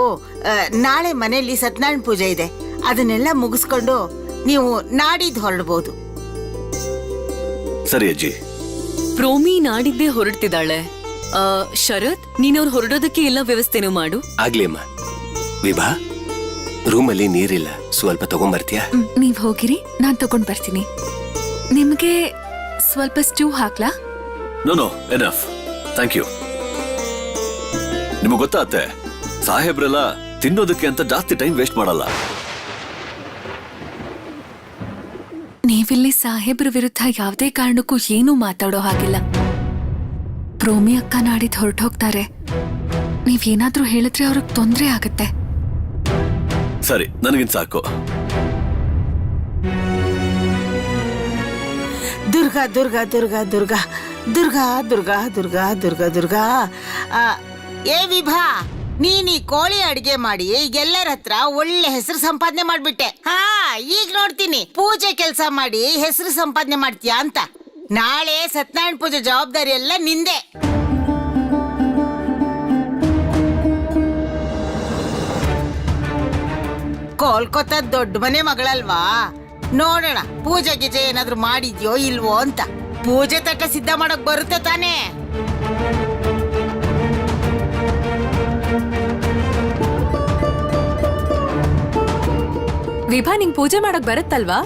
ನಾಳೆ ಮನೆಯಲ್ಲಿ ಸತ್ಯನಾರಾಯಣ ಪೂಜೆ ಇದೆ. ಅದನ್ನೆಲ್ಲ ಮುಗಿಸ್ಕೊಂಡು ನೀವು ನಾಡಿದ್ದು ಹೊರಡ್ಬೋದು. ಸರಿ ಅಜ್ಜಿ. ಪ್ರೋಮಿ ನಾಡಿದ್ದೇ ಹೊರಡ್ತಿದ್ದಾಳೆ. ಶರತ್, ನೀನವ್ರು ಹೊರಡೋದಕ್ಕೆ ಎಲ್ಲ ವ್ಯವಸ್ಥೆನೂ ಮಾಡು. ಆಗ್ಲಿ ಅಮ್ಮ. ವಿಭಾ, ರೂಮಲ್ಲಿ ನೀರಿಲ್ಲ, ಸ್ವಲ್ಪ ತಗೊಂಬರ್ತೀಯಾ? ನೀವ್ ಹೋಗಿರಿ, ನಾನ್ ತಗೊಂಡ್ ಬರ್ತೀನಿ. ನಿಮ್ಗೆ ಸ್ವಲ್ಪ ಸ್ಟೂ ಹಾಕ್ಲಾ? No enough, thank you. ನಿಮಗೆ ಗೊತ್ತಾತ್ತೆ, ಸಾಹೇಬ್ರೆಲ್ಲ ತಿನ್ನೋದಕ್ಕೆ ಅಂತ ಜಾಸ್ತಿ ಟೈಮ್ ವೇಸ್ಟ್ ಮಾಡಲ್ಲ. ನೀವಿಲ್ಲಿ ಸಾಹೇಬ್ರ ವಿರುದ್ಧ ಯಾವುದೇ ಕಾರಣಕ್ಕೂ ಏನೂ ಮಾತಾಡೋ ಹಾಗಿಲ್ಲ. ಪ್ರೋಮಿ ಅಕ್ಕ ನಾಡಿದ್ ಹೊರಟೋಗ್ತಾರೆ. ನೀವೇನಾದ್ರೂ ಹೇಳಿದ್ರೆ ಅವ್ರಿಗೆ ತೊಂದ್ರೆ ಆಗತ್ತೆ. ಸರಿ, ನನಗಿನ್ ಸಾಕು. ದುರ್ಗಾ ದುರ್ಗಾ ದುರ್ಗಾ ದುರ್ಗಾ ದುರ್ಗಾ ದುರ್ಗಾ ದುರ್ಗಾ ದುರ್ಗಾ ದುರ್ಗಾ. ಏ ವಿಭಾ, ನೀನ್ ಈ ಕೋಳಿ ಅಡಿಗೆ ಮಾಡಿ ಎಲ್ಲರ ಹತ್ರ ಒಳ್ಳೆ ಹೆಸರು ಸಂಪಾದನೆ ಮಾಡ್ಬಿಟ್ಟೆ. ಈಗ ನೋಡ್ತೀನಿ ಪೂಜೆ ಕೆಲಸ ಮಾಡಿ ಹೆಸರು ಸಂಪಾದನೆ ಮಾಡ್ತೀಯಾ ಅಂತ. ನಾಳೆ ಸತ್ಯನಾರಾಯಣ ಪೂಜೆ ಜವಾಬ್ದಾರಿ ಎಲ್ಲ ನಿಂದೆ. ಕೋಲ್ಕತ್ತಾ ದೊಡ್ಡ ಮನೆ ಮಗಳಲ್ವಾ, ನೋಡೋಣ ಪೂಜೆ ಗೀಜೆ ಏನಾದ್ರು ಮಾಡಿದ್ಯೋ ಇಲ್ವೋ ಅಂತ. ಪೂಜೆ ತಟ್ಟ ಸಿದ್ಧ ಮಾಡಕ್ ಬರುತ್ತೆ ತಾನೇ? ವಿಭಾ, ನಿಂಗ್ ಪೂಜೆ ಮಾಡಕ್ ಬರುತ್ತಲ್ವಾ?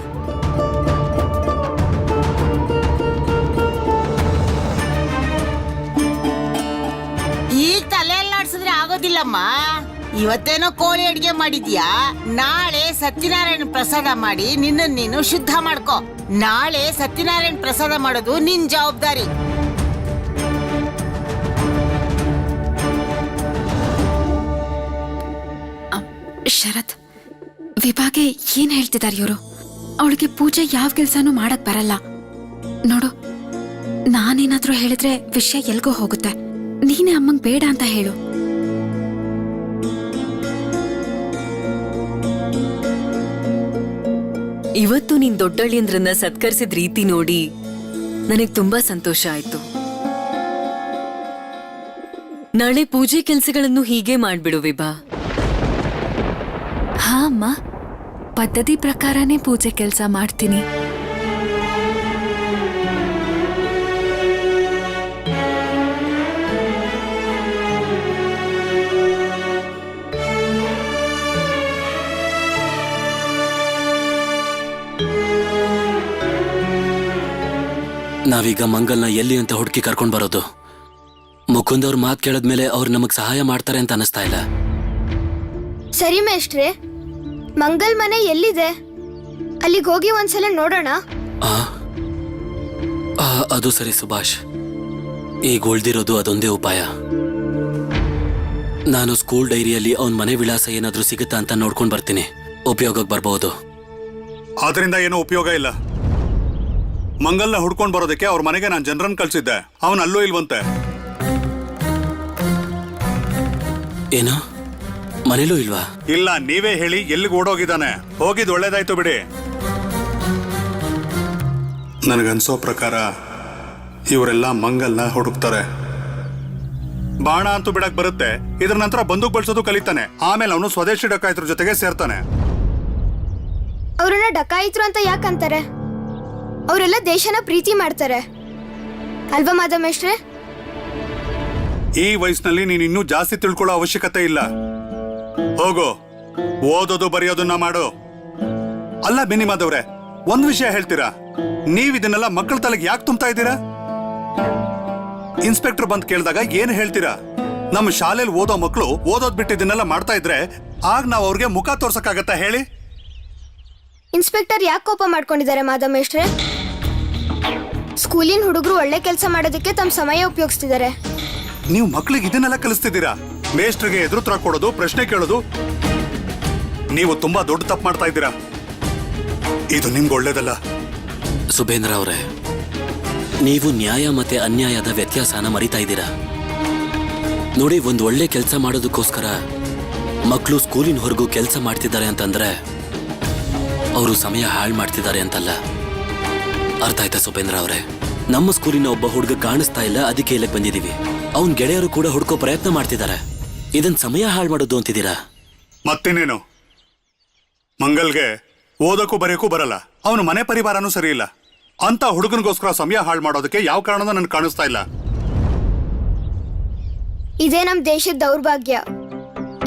ಈಗ ತಲೆ ಎಲ್ಲ ಆಡ್ಸಿದ್ರೆ ಆಗೋದಿಲ್ಲಮ್ಮ. ಇವತ್ತೇನೋ ಕೋಳಿ ಅಡ್ಗೆ ಮಾಡಿದ್ಯಾ, ನಾಳೆ ಸತ್ಯನಾರಾಯಣ ಪ್ರಸಾದ ಮಾಡಿ ನಿನ್ನ ನೀನು ಶುದ್ಧ ಮಾಡ್ಕೋ. ನಾಳೆ ಸತ್ಯನಾರಾಯಣ ಪ್ರಸಾದ ಮಾಡೋದು ನಿನ್ ಜವಾಬ್ದಾರಿ. ಶರತ್, ವಿಭಾಗೆ ಏನ್ ಹೇಳ್ತಿದಾರೆ ಇವರು? ಅವಳಿಗೆ ಪೂಜೆ ಯಾವ ಕೆಲ್ಸಾನು ಮಾಡಕ್ ಬರಲ್ಲ ನೋಡು. ನಾನೇನಾದ್ರೂ ಹೇಳಿದ್ರೆ ವಿಷಯ ಎಲ್ಗೋ ಹೋಗುತ್ತೆ. ನೀನೇ ಅಮ್ಮಂಗ್ ಬೇಡ ಅಂತ ಹೇಳು. ಇವತ್ತು ನೀನ್ ದೊಡ್ಡಳಿಯಂದ್ರನ್ನ ಸತ್ಕರಿಸಿದ ರೀತಿ ನೋಡಿ ನನಗ್ ತುಂಬಾ ಸಂತೋಷ ಆಯ್ತು. ನಾಳೆ ಪೂಜೆ ಕೆಲ್ಸಗಳನ್ನು ಹೀಗೆ ಮಾಡ್ಬಿಡು ವಿಭಾ. ಹಾ ಅಮ್ಮ, ಪದ್ಧತಿ ಪ್ರಕಾರನೇ ಪೂಜೆ ಕೆಲಸ ಮಾಡ್ತೀನಿ. ನಾವೀಗ ಮಂಗಲ್ನ ಎಲ್ಲಿ ಅಂತ ಹುಡುಕಿ ಕರ್ಕೊಂಡ್ ಬರೋದು? ಮುಕುಂದ್ ಅವ್ರ ಮಾತು ಕೇಳದ್ಮೇಲೆ ಅವ್ರು ನಮಗ್ ಸಹಾಯ ಮಾಡ್ತಾರೆ ಅಂತ ಅನಿಸ್ತಾ ಇಲ್ಲ. ಸರಿ ಮೇಷ್ಟ್ರೆ, ಮಂಗಲ್ ಮನೆ ಎಲ್ಲಿದೆ? ಅಲ್ಲಿಗೆ ಹೋಗಿ ಒಂದ್ಸಲ ನೋಡೋಣ. ಆ, ಅದು ಸರಿ ಸುಭಾಷ್, ಈಗ ಉಳ್ದಿರೋದು ಅದೊಂದೇ ಉಪಾಯ. ನಾನು ಸ್ಕೂಲ್ ಡೈರಿಯಲ್ಲಿ ಅವನ್ ಮನೆ ವಿಳಾಸ ಏನಾದ್ರೂ ಸಿಗುತ್ತಾ ಅಂತ ನೋಡ್ಕೊಂಡ್ ಬರ್ತೀನಿ. ಉಪಯೋಗಕ್ಕೆ ಬರ್ಬಹುದು. ಅದರಿಂದ ಏನೂ ಉಪಯೋಗ ಇಲ್ಲ. ಮಂಗಲ್ನ ಹುಡ್ಕೊಂಡ್ ಬರೋದಕ್ಕೆ ಅವ್ರ ಮನೆಗೆ ನಾನು ಜನರನ್ನ ಕಳ್ಸಿದ್ದೆ. ಅವನ್ ಅಲ್ಲೂ ಇಲ್ವಂತೆ. ಏನು, ಮನೇಲೂ ಇಲ್ವಾ? ಇಲ್ಲ, ನೀವೇ ಹೇಳಿ ಎಲ್ಲಿಗೆ ಓಡೋಗಿದ್ದಾನೆ. ಹೋಗಿದ್ ಒಳ್ಳೇದಾಯ್ತು ಬಿಡಿ. ನನಗನ್ಸೋ ಪ್ರಕಾರ ಇವರೆಲ್ಲ ಮಂಗಲ್ನ ಹುಡುಕ್ತಾರೆ. ಬಾಣ ಅಂತೂ ಬಿಡಕ್ ಬರುತ್ತೆ, ಇದ್ರ ನಂತರ ಬಂದೂಕ್ ಬಳಸೋದು ಕಲಿತಾನೆ. ಆಮೇಲೆ ಅವನು ಸ್ವದೇಶಿ ಡಕಾಯಿತರ ಜೊತೆಗೆ ಸೇರ್ತಾನೆ. ಅವ್ರನ್ನ ಡಕಾಯಿತ್ರು ಅಂತ ಯಾಕಂತಾರೆ? ಅವರೆಲ್ಲ ದೇಶನ ಪ್ರೀತಿ ಮಾಡ್ತಾರೆ ಅಲ್ವಾ ಮಾಧಮೇಶ್ರೆ? ಈ ವಯಸ್ಸಿನಲ್ಲಿ ನೀನು ಇನ್ನೂ ಜಾಸ್ತಿ ತಿಳ್ಕೊಳ್ಳೋ ಅವಶ್ಯಕತೆ ಇಲ್ಲ. ಹೋಗು, ಓದೋದು ಬರೆಯೋದನ್ನ ಮಾಡು. ಅಲ್ಲ ಬೆನಿಮಾದವ್ರೆ, ಒಂದ್ ವಿಷಯ ಹೇಳ್ತೀರಾ? ನೀವ್ ಇದನ್ನೆಲ್ಲ ಮಕ್ಕಳ ತಲೆಗೆ ಯಾಕೆ ತುಂಬ್ತಾ ಇದ್ದೀರಾ? ಇನ್ಸ್ಪೆಕ್ಟರ್ ಬಂದ್ ಕೇಳಿದಾಗ ಏನ್ ಹೇಳ್ತೀರಾ? ನಮ್ಮ ಶಾಲೆಯಲ್ಲಿ ಓದೋ ಮಕ್ಕಳು ಓದೋದ್ ಬಿಟ್ಟು ಇದನ್ನೆಲ್ಲ ಮಾಡ್ತಾ ಇದ್ರೆ ಆಗ ನಾವು ಅವ್ರಿಗೆ ಮುಖ ತೋರ್ಸಕ್ಕಾಗತ್ತಾ ಹೇಳಿ? ಇನ್ಸ್ಪೆಕ್ಟರ್ ಯಾಕೆ ಕೋಪ ಮಾಡ್ಕೊಂಡಿದ್ದಾರೆ ಮಾಧಮೇಶ್ರೆ? ಸ್ಕೂಲಿನ ಹುಡುಗರು ಒಳ್ಳೆ ಕೆಲಸ ಮಾಡೋದಕ್ಕೆ ತಮ್ಮ ಸಮಯ ಉಪಯೋಗಿಸ್ತಿದ್ದಾರೆ. ನೀವು ಮಕ್ಕಳಿಗೆ ಇದನ್ನೆಲ್ಲ ಕಲಿಸ್ತಿದ್ದೀರಾ? ಮೇಸ್ಟ್ರಿಗೆ ಎದುರುತ್ರ ಕೊಡೋದು, ಪ್ರಶ್ನೆ ಕೇಳೋದು. ನೀವು ತುಂಬಾ ದೊಡ್ಡ ತಪ್ಪು ಮಾಡ್ತಾ ಇದ್ದೀರಾ. ಇದು ನಿಮ್ಗೆ ಒಳ್ಳೇದಲ್ಲ. ಸುಬೇಂದ್ರ ಅವರೇ, ನೀವು ನ್ಯಾಯ ಮತ್ತೆ ಅನ್ಯಾಯದ ವ್ಯತ್ಯಾಸನ ಮರಿತಾ ಇದ್ದೀರಾ. ನೋಡಿ, ಒಂದು ಒಳ್ಳೆ ಕೆಲಸ ಮಾಡೋದಕ್ಕೋಸ್ಕರ ಮಕ್ಕಳು ಸ್ಕೂಲಿನ ಹೊರಗೂ ಕೆಲಸ ಮಾಡ್ತಿದ್ದಾರೆ ಅಂತಂದ್ರೆ ಅವರು ಸಮಯ ಹಾಳು ಮಾಡ್ತಿದ್ದಾರೆ ಅಂತಲ್ಲ. ಅರ್ಥ ಆಯ್ತಾ ಸುಬೇಂದ್ರ ಅವರೇ? ನಮ್ಮ ಸ್ಕೂಲಿನ ಒಬ್ಬ ಹುಡುಗ ಕಾಣಿಸ್ತಾ ಇಲ್ಲ, ಅದಕ್ಕೆ ಇಲ್ಲಿಗೆ ಬಂದಿದ್ದೀವಿ. ಅವನ್ ಗೆಳೆಯರು ಕೂಡ ಹುಡ್ಕೋ ಪ್ರಯತ್ನ ಮಾಡ್ತಿದ್ದಾರೆ. ಇದನ್ ಸಮಯ ಹಾಳು ಮಾಡೋದು ಅಂತಿದ್ದೀರಾ? ಮತ್ತಿನ್ನೇನು, ಮಂಗಲ್ಗೆ ಓದಕ್ಕೂ ಬರೆಯಕ್ಕೂ ಬರಲ್ಲ, ಅವನು ಮನೆ ಪರಿವಾರನೂ ಸರಿ ಇಲ್ಲ. ಅಂತ ಹುಡುಗನಿಗೋಸ್ಕರ ಸಮಯ ಹಾಳು ಮಾಡೋದಕ್ಕೆ ಯಾವ ಕಾರಣನೂ ನನ್ಗೆ ಕಾಣಿಸ್ತಾ ಇಲ್ಲ. ಇದೇ ನಮ್ ದೇಶದ ದೌರ್ಭಾಗ್ಯ.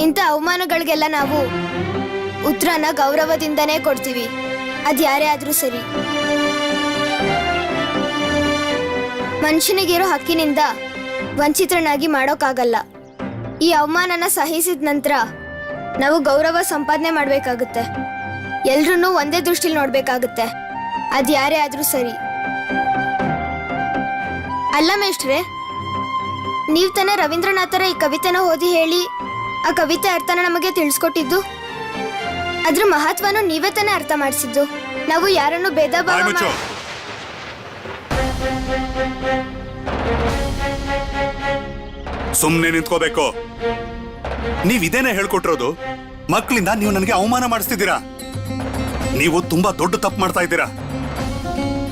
ಇಂಥ ಅವಮಾನಗಳಿಗೆಲ್ಲ ನಾವು ಉತ್ತರನ ಗೌರವದಿಂದನೇ ಕೊಡ್ತೀವಿ, ಅದ್ಯಾರೇ ಆದ್ರೂ ಸರಿ. ಮನುಷ್ಯನಿಗಿರೋ ಹಕ್ಕಿನಿಂದ ವಂಚಿತನಾಗಿ ಮಾಡೋಕ್ಕಾಗಲ್ಲ. ಈ ಅವಮಾನನ ಸಹಿಸಿದ ನಂತರ ನಾವು ಗೌರವ ಸಂಪಾದನೆ ಮಾಡ್ಬೇಕಾಗುತ್ತೆ. ಎಲ್ರನ್ನೂ ಒಂದೇ ದೃಷ್ಟಿಲಿ ನೋಡ್ಬೇಕಾಗುತ್ತೆ, ಅದ್ಯಾರೇ ಆದ್ರೂ ಸರಿ. ಅಲ್ಲ ಮೇಷ್ಟ್ರೆ, ನೀವ್ ತಾನೇ ರವೀಂದ್ರನಾಥರ ಈ ಕವಿತೆನ ಓದಿ ಹೇಳಿ ಆ ಕವಿತೆ ಅರ್ಥನ ನಮಗೆ ತಿಳಿಸ್ಕೊಟ್ಟಿದ್ದು. ಅದ್ರ ಮಹತ್ವನು ನೀವೇ ತಾನೇ ಅರ್ಥ ಮಾಡಿಸಿದ್ದು. ನಾವು ಯಾರನ್ನು ಭೇದ ಭಾವ ಸುಮ್ನೆ ನಿಂತ್ಕೋಬೇಕು. ನೀವ್ ಇದೇನೆ ಹೇಳ್ಕೊಟ್ಟಿರೋದು. ಮಕ್ಕಳಿಂದ ನೀವು ನನಗೆ ಅವಮಾನ ಮಾಡಿಸ್ತಿದ್ದೀರಾ. ನೀವು ತುಂಬಾ ದೊಡ್ಡ ತಪ್ಪು ಮಾಡ್ತಾ ಇದ್ದೀರಾ.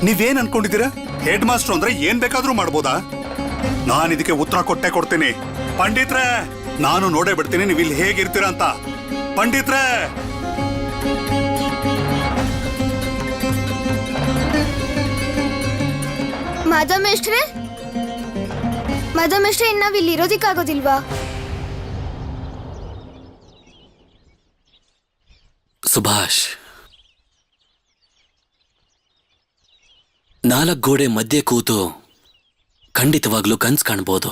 ನೀವೇನ್ ಅನ್ಕೊಂಡಿದ್ದೀರಾ? ಹೆಡ್ ಮಾಸ್ಟರ್ ಅಂದ್ರೆ ಏನ್ ಬೇಕಾದ್ರೂ ಮಾಡ್ಬೋದಾ? ನಾನು ಇದಕ್ಕೆ ಉತ್ತರ ಕೊಟ್ಟೆ ಕೊಡ್ತೀನಿ. ಪಂಡಿತ್ರೆ, ನಾನು ನೋಡೇ ಬಿಡ್ತೀನಿ ನೀವು ಇಲ್ಲಿ ಹೇಗಿರ್ತೀರಾ ಅಂತ. ಪಂಡಿತ್ರೆ, ಮಾಧಮೇಶ್ಟ್ರೆ, ಮಾಧಮೇಶ್ಟ್ರೆ, ಇನ್ನು ನಾವ್ ಇಲ್ಲಿ ಇರೋದಿಕ್ಕಾಗೋದಿಲ್ವಾ? ಸುಭಾಷ್, 4 ಗೋಡೆ ಮಧ್ಯೆ ಕೂತು ಖಂಡಿತವಾಗ್ಲೂ ಕನ್ಸ್ ಕಾಣ್ಬೋದು,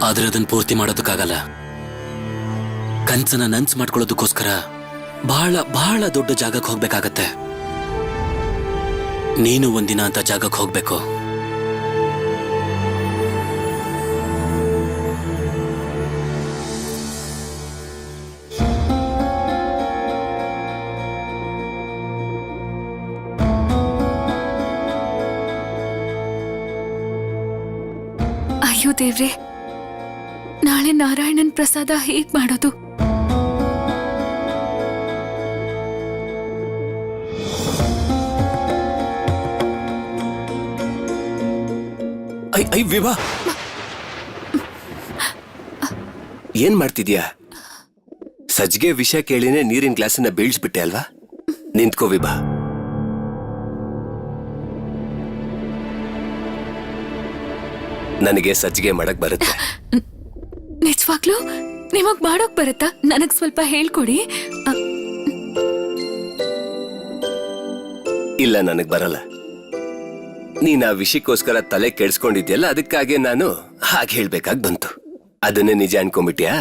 ಆದ್ರೆ ಅದನ್ನ ಪೂರ್ತಿ ಮಾಡೋದಕ್ಕಾಗಲ್ಲ. ಕನ್ಸನ್ನ ನನ್ಸ್ ಮಾಡ್ಕೊಳ್ಳೋದಕ್ಕೋಸ್ಕರ ಬಹಳ ಬಹಳ ದೊಡ್ಡ ಜಾಗಕ್ಕೆ ಹೋಗ್ಬೇಕಾಗತ್ತೆ. ನೀನು ಒಂದಿನ ಅಂತ ಜಾಗಕ್ಕೆ ಹೋಗ್ಬೇಕು. ಅಯ್ಯೋ ದೇವ್ರೆ, ನಾಳೆ ನಾರಾಯಣನ್ ಪ್ರಸಾದ ಹೇಗ್ ಮಾಡೋದು? ಐ ವಿಭಾ, ಏನ್ ಮಾಡ್ತಿದ್ಯಾ? ಸಜ್ಜಿಗೆ ವಿಷಯ ಕೇಳಿನೇ ನೀರಿನ ಗ್ಲಾಸನ್ನ ಬೀಳ್ಸ್ಬಿಟ್ಟೆ ಅಲ್ವಾ? ನಿಂತ್ಕೋ ವಿಭಾ. ನನಗೆ ಸಜ್ಜಿಗೆ ಮಾಡಕ್ ಬರುತ್ತೆ. ನಿಜವಾಗ್ಲೂ ನಿಮಗ್ ಮಾಡೋಕ್ ಬರುತ್ತಾ? ನನಗ್ ಸ್ವಲ್ಪ ಹೇಳ್ಕೊಡಿ. ಇಲ್ಲ, ನನಗ್ ಬರಲ್ಲ. ನೀನ್ ಆ ವಿಷಯಕ್ಕೋಸ್ಕರ ತಲೆ ಕೆಡ್ಸ್ಕೊಂಡಿದ್ಯಲ್ಲ, ಅದಕ್ಕಾಗಿ ನಾನು ಹಾಗೆ ಹೇಳ್ಬೇಕಾಗ್ ಬಂತು. ಅದನ್ನೇ ನಿಜ ಅನ್ಕೊಂಡ್ಬಿಟ್ಯಾ?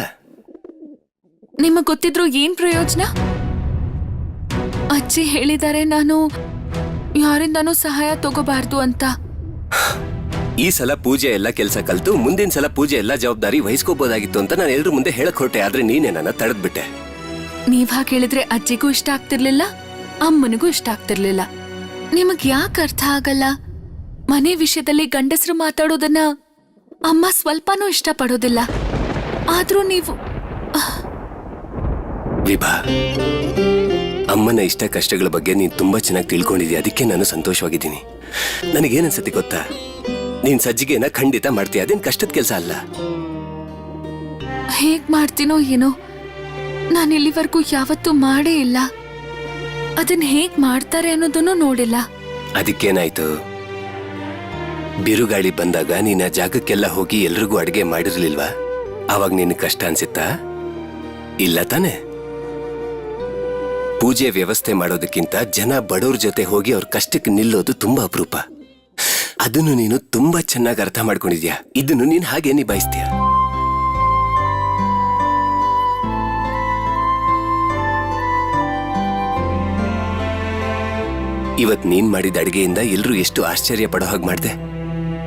ನಿಮಗ್ ಗೊತ್ತಿದ್ರು ಏನ್ ಪ್ರಯೋಜನ? ಅಜ್ಜಿ ಹೇಳಿದ್ದಾರೆ ನಾನು ಯಾರಿಂದಾನೂ ಸಹಾಯ ತಗೋಬಾರ್ದು ಅಂತ. ಈ ಸಲ ಪೂಜೆ ಎಲ್ಲ ಕೆಲಸ ಕಲ್ತು ಮುಂದಿನ ಸಲ ಪೂಜೆ ಎಲ್ಲ ಜವಾಬ್ದಾರಿ ವಹಿಸ್ಕೋಬಹುದಾಗಿತ್ತು ಅಂತ ನಾನು ಎಲ್ರ ಮುಂದೆ ಹೇಳಕ್ ಹೊರಟೆ. ಆದ್ರೆ ನೀನೇ ನನ್ನ ತಡೆದ್ಬಿಟ್ಟೆ. ನೀವ್ ಹಾಗೆ ಹೇಳಿದ್ರೆ ಅಜ್ಜಿಗೂ ಇಷ್ಟ ಆಗ್ತಿರ್ಲಿಲ್ಲ, ಅಮ್ಮನಿಗೂ ಇಷ್ಟ ಆಗ್ತಿರ್ಲಿಲ್ಲ. ನಿಮಗ್ ಯಾಕೆ ಅರ್ಥ ಆಗಲ್ಲ? ಮನೆ ವಿಷಯದಲ್ಲಿ ಗಂಡಸರು ಮಾತಾಡೋದನ್ನ ಅಮ್ಮ ಸ್ವಲ್ಪನೂ ಇಷ್ಟ ಪಡೋದಿಲ್ಲ. ಆದ್ರೂ ನೀವು ವಿಭಾ, ಅಮ್ಮನ ಇಷ್ಟ ಕಷ್ಟಗಳ ಬಗ್ಗೆ ನೀನ್ ತುಂಬಾ ಚೆನ್ನಾಗಿ ತಿಳ್ಕೊಂಡಿದ್ಯಾ. ಅದಕ್ಕೆ ನಾನು ಸಂತೋಷವಾಗಿದ್ದೀನಿ. ನನಗೇನನ್ಸತಿ ಗೊತ್ತಾ? ನೀನ್ ಸಜ್ಜಿಗೆನ ಖಂಡಿತ ಮಾಡ್ತೀಯ. ಅದೇನ್ ಕಷ್ಟದ ಕೆಲಸ ಅಲ್ಲ. ಹೇಗ್ ಮಾಡ್ತೀನೋ ಏನೋ, ನಾನು ಇಲ್ಲಿವರೆಗೂ ಯಾವತ್ತೂ ಮಾಡೇ ಇಲ್ಲ. ಅದನ್ನ ಹೇಗ್ ಮಾಡ್ತಾರೆ ಅನ್ನೋದನ್ನು ನೋಡಿಲ್ಲ. ಅದಕ್ಕೇನಾಯ್ತು? ಬಿರುಗಾಳಿ ಬಂದಾಗ ನೀನ್ ಆ ಜಾಗಕ್ಕೆಲ್ಲ ಹೋಗಿ ಎಲ್ರಿಗೂ ಅಡಿಗೆ ಮಾಡಿರ್ಲಿಲ್ವಾ? ಅವಾಗ ನಿನ್ ಕಷ್ಟ ಅನ್ಸಿತ್ತಾ? ಇಲ್ಲ ತಾನೆ? ಪೂಜೆ ವ್ಯವಸ್ಥೆ ಮಾಡೋದಕ್ಕಿಂತ ಜನ ಬಡವ್ರ ಜೊತೆ ಹೋಗಿ ಅವ್ರ ಕಷ್ಟಕ್ಕೆ ನಿಲ್ಲೋದು ತುಂಬಾ ಅಪರೂಪ. ಅದನ್ನು ನೀನು ತುಂಬಾ ಚೆನ್ನಾಗಿ ಅರ್ಥ ಮಾಡ್ಕೊಂಡಿದ್ಯಾ. ಇದನ್ನು ನೀನ್ ಹಾಗೆ ನಿಭಾಯಿಸ್ತೀಯ. ಇವತ್ ನೀನ್ ಮಾಡಿದ ಅಡಿಗೆಯಿಂದ ಎಲ್ರು ಎಷ್ಟು ಆಶ್ಚರ್ಯ ಪಡೋ ಹಾಗೆ ಮಾಡ್ದೆ.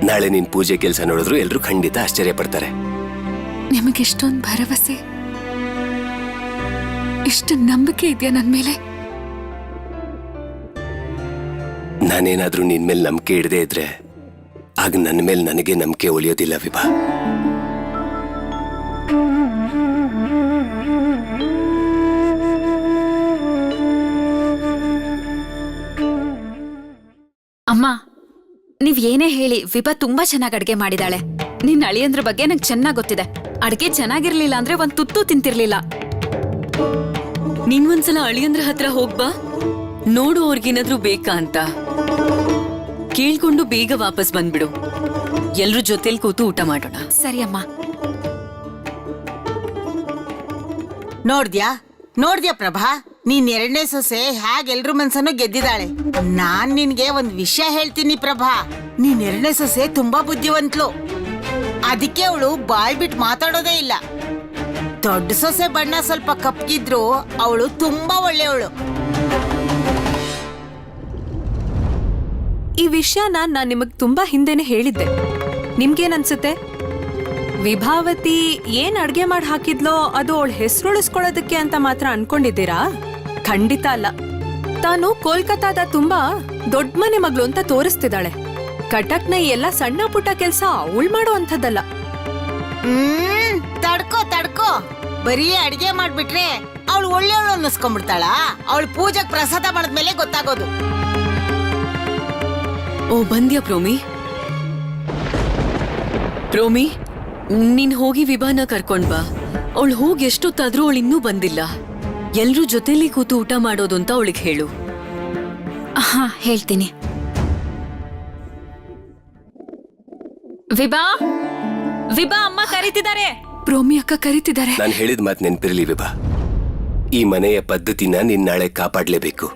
ನಾಳೆ ನೀನ್ ಪೂಜೆ ಕೆಲಸ ನೋಡಿದ್ರು ಎಲ್ರು ಖಂಡಿತ ಆಶ್ಚರ್ಯ ಪಡ್ತಾರೆ. ನಿಮಗೆಷ್ಟೊಂದು ಭರವಸೆ, ಎಷ್ಟು ನಂಬಿಕೆ ಇದೆಯಾ ನನ್ ಮೇಲೆ? ನಾನೇನಾದ್ರೂ ನಿನ್ ಮೇಲೆ ನಂಬಿಕೆ ಇಡದೆ ಇದ್ರೆ ಆಗ ನನ್ನ ಮೇಲೆ ನನಗೆ ನಂಬಿಕೆ ಉಳಿಯೋದಿಲ್ಲ ವಿಭಾ. ಅಮ್ಮ, ನೀವ್ ಏನೇ ಹೇಳಿ ವಿಭಾ ತುಂಬಾ ಚೆನ್ನಾಗಿ ಅಡ್ಗೆ ಮಾಡಿದಾಳೆ. ನಿನ್ ಅಳಿಯಂದ್ರ ಬಗ್ಗೆ ನಂಗೆ ಚೆನ್ನಾಗ್ ಗೊತ್ತಿದೆ. ಅಡ್ಗೆ ಚೆನ್ನಾಗಿರ್ಲಿಲ್ಲ ಅಂದ್ರೆ ಒಂದ್ ತುತ್ತು ತಿಂತಿರ್ಲಿಲ್ಲ. ನೀನ್ ಒಂದ್ಸಲ ಅಳಿಯಂದ್ರ ಹತ್ರ ಹೋಗ್ಬಾ, ನೋಡು ಅವ್ರಿಗೇನಾದ್ರೂ ಬೇಕಾ ಅಂತ. ಕೇಳ್ಕೊಂಡು ಬೇಗ ವಾಪಸ್ ಬಂದ್ಬಿಡು. ಎಲ್ರೂ ಜೊತೆಲಿ ಕೂತು ಊಟ ಮಾಡೋಣ. ಸರಿ ಅಮ್ಮ. ನೋಡ್ದ್ಯಾ ಪ್ರಭಾ, ನೀನ್ ಎರಡನೇ ಸೊಸೆ ಹೇಗೆ ಎಲ್ರ ಮನ್ಸನ್ನು ಗೆದ್ದಿದ್ದಾಳೆ. ನಾನ್ ನಿನ್ಗೆ ಒಂದ್ ವಿಷಯ ಹೇಳ್ತೀನಿ ಪ್ರಭಾ. ನೀನ್ ಎರಡನೇ ಸೊಸೆ ತುಂಬಾ ಬುದ್ಧಿವಂತ್ಲು. ಅದಕ್ಕೆ ಅವಳು ಬಾಯ್ ಬಿಟ್ಟು ಮಾತಾಡೋದೇ ಇಲ್ಲ. ದೊಡ್ಡ ಸೊಸೆ ಬಣ್ಣ ಸ್ವಲ್ಪ ಕಪ್ಗಿದ್ರು ಅವಳು ತುಂಬಾ ಒಳ್ಳೆಯವಳು. ಈ ವಿಷಯನ ನಾನ್ ನಿಮಗ್ ತುಂಬಾ ಹಿಂದೆನೆ ಹೇಳಿದ್ದೆ. ನಿಮ್ಗೇನನ್ಸುತ್ತೆ? ವಿಭಾವತಿ ಏನ್ ಅಡ್ಗೆ ಮಾಡಿ ಹಾಕಿದ್ಲೋ ಅದು ಅವಳ ಹೆಸರುಳಿಸ್ಕೊಳ್ಳೋದಕ್ಕೆ ಅಂತ ಮಾತ್ರ ಅನ್ಕೊಂಡಿದ್ದೀರಾ? ಖಂಡಿತ ಅಲ್ಲ. ತಾನು ಕೋಲ್ಕತ್ತಾದ ತುಂಬಾ ದೊಡ್ಡ ಮನೆ ಮಗಳು ಅಂತ ತೋರಿಸ್ತಿದ್ದಾಳೆ. ಕಟಕ್ನ ಎಲ್ಲ ಸಣ್ಣ ಪುಟ್ಟ ಕೆಲ್ಸ ಅವಳು ಮಾಡೋ ಅಂಥದ್ದಲ್ಲ. ತಡ್ಕೋ, ಬರೀ ಅಡ್ಗೆ ಮಾಡ್ಬಿಟ್ರೆ ಅವಳು ಒಳ್ಳೆಯವಳು ಅನ್ನಿಸ್ಕೊಂಡ್ಬಿಡ್ತಾಳ. ಅವಳು ಪೂಜೆಗೆ ಪ್ರಸಾದ ಮಾಡಿದ್ಮೇಲೆ ಗೊತ್ತಾಗೋದು. ಓ, ಬಂದ್ಯಾ ಪ್ರೋಮಿ? ಪ್ರೋಮಿ, ನೀನ್ ಹೋಗಿ ವಿಭಾನ ಕರ್ಕೊಂಡ್ ಬಾ. ಅವಳು ಹೋಗಿ ಎಷ್ಟೊತ್ತಾದ್ರೂ ಅವಳು ಇನ್ನೂ ಬಂದಿಲ್ಲ. ಎಲ್ರೂ ಜೊತೆಲಿ ಕೂತು ಊಟ ಮಾಡೋದು ಅಂತ ಅವಳಿಗೆ ಹೇಳು. ಹಾ, ಹೇಳ್ತೀನಿ. ವಿಭಾ, ಅಮ್ಮ ಕರೀತಿದ್ದಾರೆ. ಪ್ರೋಮಿ ಅಕ್ಕ ಕರೀತಿದ್ದಾರೆ. ನಾನು ಹೇಳಿದ ಮಾತು ನೆನ್ಪಿರ್ಲಿ ವಿಭಾ. ಈ ಮನೆಯ ಪದ್ಧತಿನ ನೀನ್ ನಾಳೆ ಕಾಪಾಡ್ಲೇಬೇಕು.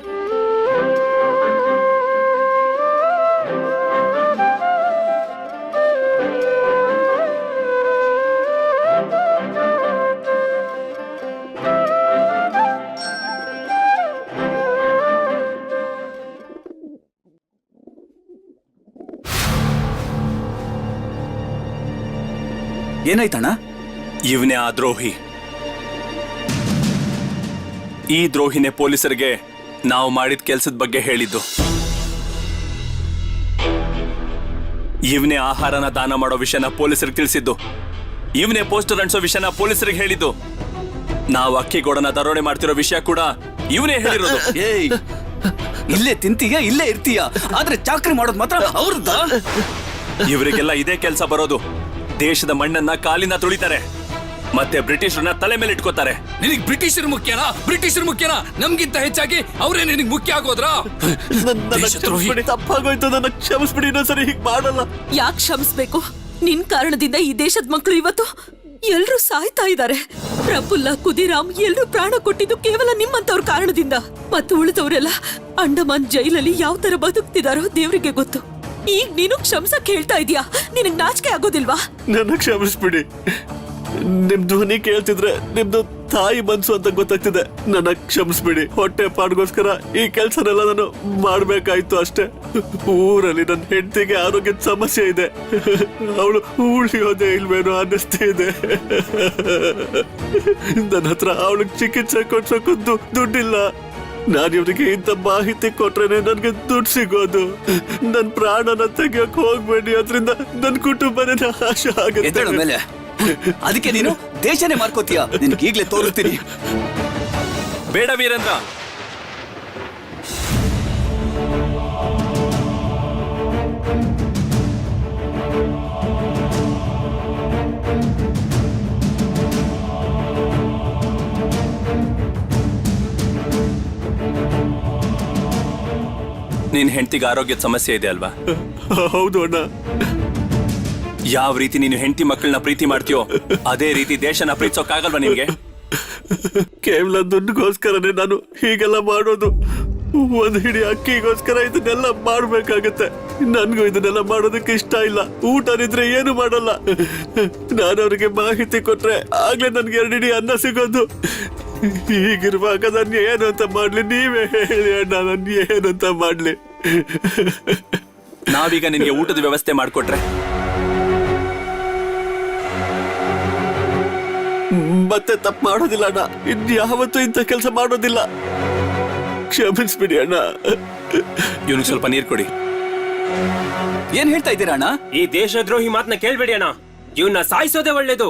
ಏನಾಯ್ತಣ್ಣ? ಇವನೇ ಆ ದ್ರೋಹಿ. ಈ ದ್ರೋಹಿನೇ ಪೊಲೀಸರಿಗೆ ನಾವು ಮಾಡಿದ ಕೆಲ್ಸದ ಬಗ್ಗೆ ಹೇಳಿದ್ದು. ಇವನೇ ಆಹಾರನ ದಾನ ಮಾಡೋ ವಿಷಯನ ಪೊಲೀಸರಿಗೆ ತಿಳಿಸಿದ್ದು. ಇವನೇ ಪೋಸ್ಟರ್ ಅಂಟಿಸೋ ವಿಷಯನ ಪೊಲೀಸರಿಗೆ ಹೇಳಿದ್ದು. ನಾವು ಅಕ್ಕಿಗೋಡನ ದರೋಡೆ ಮಾಡ್ತಿರೋ ವಿಷಯ ಕೂಡ ಇವನೇ ಹೇಳಿರೋದು. ಏಯ್, ಇಲ್ಲೇ ತಿಂತೀಯ, ಇಲ್ಲೇ ಇರ್ತೀಯ, ಆದ್ರೆ ಚಾಕ್ರಿ ಮಾಡೋದು ಮಾತ್ರ ಅವ್ರದ್ದ. ಇವರಿಗೆಲ್ಲ ಇದೇ ಕೆಲಸ ಬರೋದು. ದೇಶದ ಮಣ್ಣನ್ನ ಕಾಲಿನ ತುಳಿತಾರೆ, ಮತ್ತೆ ಬ್ರಿಟಿಷರನ್ನ ತಲೆ ಮೇಲೆ ಇಟ್ಕೋತಾರೆ. ನಿನಗ್ ಬ್ರಿಟಿಷರ್ ಮುಖ್ಯನಾ? ಬ್ರಿಟಿಷರ್ ಮುಖ್ಯನಾ? ನಮ್ಗಿಂತ ಹೆಚ್ಚಾಗಿ ಅವರೇ ನಿನಗ್ ಮುಖ್ಯ ಆಗೋದ್ರಾ? ತಪ್ಪಾಗೋಯ್ತು, ನನ್ನ ಕ್ಷಮಿಸ್ಬಿಡಿ, ಇನ್ನೊಂದ್ಸರಿ ಹೀಗೆ ಮಾಡಲ್ಲ. ಯಾಕೆ ಕ್ಷಮಿಸ್ಬೇಕು? ನಿನ್ ಕಾರಣದಿಂದ ಈ ದೇಶದ ಮಕ್ಕಳು ಇವತ್ತು ಎಲ್ರೂ ಸಾಯ್ತಾ ಇದ್ದಾರೆ. ಪ್ರಫುಲ್ಲ, ಕುದಿರಾಮ್ ಎಲ್ರೂ ಪ್ರಾಣ ಕೊಟ್ಟಿದ್ದು ಕೇವಲ ನಿಮ್ಮಂತವ್ರ ಕಾರಣದಿಂದ. ಮತ್ತು ಉಳಿದವರೆಲ್ಲ ಅಂಡಮಾನ್ ಜೈಲಲ್ಲಿ ಯಾವ ತರ ಬದುಕ್ತಿದಾರೋ ದೇವ್ರಿಗೆ ಗೊತ್ತು. ಈಗ ನೀನು ಕ್ಷಮಿಸಕ್ ಹೇಳ್ತಾ ಇದೀಯಾ? ನಿನಗ್ ನಾಚಿಕೆ ಆಗೋದಿಲ್ವಾ? ನನ್ನ ಕ್ಷಮಿಸ್ಬಿಡಿ. ನಿಮ್ ಧ್ವನಿ ಕೇಳ್ತಿದ್ರೆ ನಿಮ್ದು ತಾಯಿ ಮನ್ಸು ಅಂತ ಗೊತ್ತಾಗ್ತಿದೆ. ನನ್ನ ಕ್ಷಮಿಸ್ಬಿಡಿ. ಹೊಟ್ಟೆ ಪಾಡ್ಗೋಸ್ಕರ ಈ ಕೆಲ್ಸನೆಲ್ಲ ನಾನು ಮಾಡ್ಬೇಕಾಯ್ತು ಅಷ್ಟೇ. ಊರಲ್ಲಿ ನನ್ನ ಹೆಂಡತಿಗೆ ಆರೋಗ್ಯದ ಸಮಸ್ಯೆ ಇದೆ. ಅವಳು ಉಳಿಯೋದೇ ಇಲ್ವೇನೋ ಅನ್ನಿಸ್ತಿದೆ. ನನ್ನ ಹತ್ರ ಅವಳಿಗೆ ಚಿಕಿತ್ಸೆ ಕೊಡ್ಸೋಕ್ಕೂ ದುಡ್ಡಿಲ್ಲ. ನಾನು ಇವ್ರಿಗೆ ಇಂಥ ಮಾಹಿತಿ ಕೊಟ್ರೇನೆ ನನ್ಗೆ ದುಡ್ಡು ಸಿಗೋದು. ನನ್ ಪ್ರಾಣನ ತೆಗಿಯೋಕ್ ಹೋಗ್ಬೇಡಿ, ಅದರಿಂದ ನನ್ ಕುಟುಂಬನೇ ನಾಶ ಆಗುತ್ತೆ. ಮೇಲೆ ಅದಕ್ಕೆ ನೀನು ದೇಶನೇ ಮಾರ್ಕೋತೀಯ. ನಿನ್ಗೆ ಈಗ್ಲೇ ತೋರಿಸ್ತೀನಿ. ಬೇಡ ವೀರೇಂದ್ರ, ನಿನ್ ಹೆಂಡತಿಗೆ ಆರೋಗ್ಯದ ಸಮಸ್ಯೆ ಇದೆ ಅಲ್ವಾ? ಹೌದು ಅಣ್ಣ. ಯಾವ ರೀತಿ ನೀನು ಹೆಂಡತಿ ಮಕ್ಕಳನ್ನ ಪ್ರೀತಿ ಮಾಡ್ತೀಯೋ ಅದೇ ರೀತಿ ದೇಶನ ಪ್ರೀತಿಸೋಕ್ಕಾಗಲ್ವಾ ನಿನ್ಗೆ? ಕೇವಲ ದುಡ್ಡುಗೋಸ್ಕರನೇ ನಾನು ಹೀಗೆಲ್ಲ ಮಾಡೋದು. ಒಂದ್ ಹಿಡಿ ಅಕ್ಕಿಗೋಸ್ಕರ ಇದನ್ನೆಲ್ಲ ಮಾಡ್ಬೇಕಾಗತ್ತೆ. ನನ್ಗೂ ಇದನ್ನೆಲ್ಲ ಮಾಡೋದಕ್ಕೆ ಇಷ್ಟ ಇಲ್ಲ. ಊಟನಿದ್ರೆ ಏನು ಮಾಡಲ್ಲ. ನಾನು ಅವ್ರಿಗೆ ಮಾಹಿತಿ ಕೊಟ್ರೆ ಆಗ್ಲೇ ನನ್ಗೆ 2 ಹಿಡಿ ಅನ್ನ ಸಿಗೋದು. ಹೀಗಿರುವಾಗ ನಾನು ಏನು ಅಂತ ಮಾಡ್ಲಿ? ನೀವೇ ಹೇಳಿ ಅಣ್ಣ, ನಾನು ಏನಂತ ಮಾಡ್ಲಿ? ನಾವೀಗ ನಿನ್ಗೆ ಊಟದ ವ್ಯವಸ್ಥೆ ಮಾಡ್ಕೊಟ್ರೆ ಮತ್ತೆ ತಪ್ಪು ಮಾಡೋದಿಲ್ಲ ಅಣ್ಣ. ಇನ್ಯಾವತ್ತೂ ಇಂಥ ಕೆಲಸ ಮಾಡೋದಿಲ್ಲ. ಕ್ಷಮಿಸ್ಬಿಡಿ ಅಣ್ಣ. ಇವನಿಗೆ ಸ್ವಲ್ಪ ನೀರು ಕೊಡಿ. ಏನ್ ಹೇಳ್ತಾ ಇದ್ದೀರಾ ಅಣ್ಣ? ಈ ದೇಶದ್ರೋಹಿ ಮಾತನ್ನ ಕೇಳ್ಬೇಡಿ ಅಣ್ಣ. ಇವನ್ನ ಸಾಯಿಸೋದೇ ಒಳ್ಳೇದು.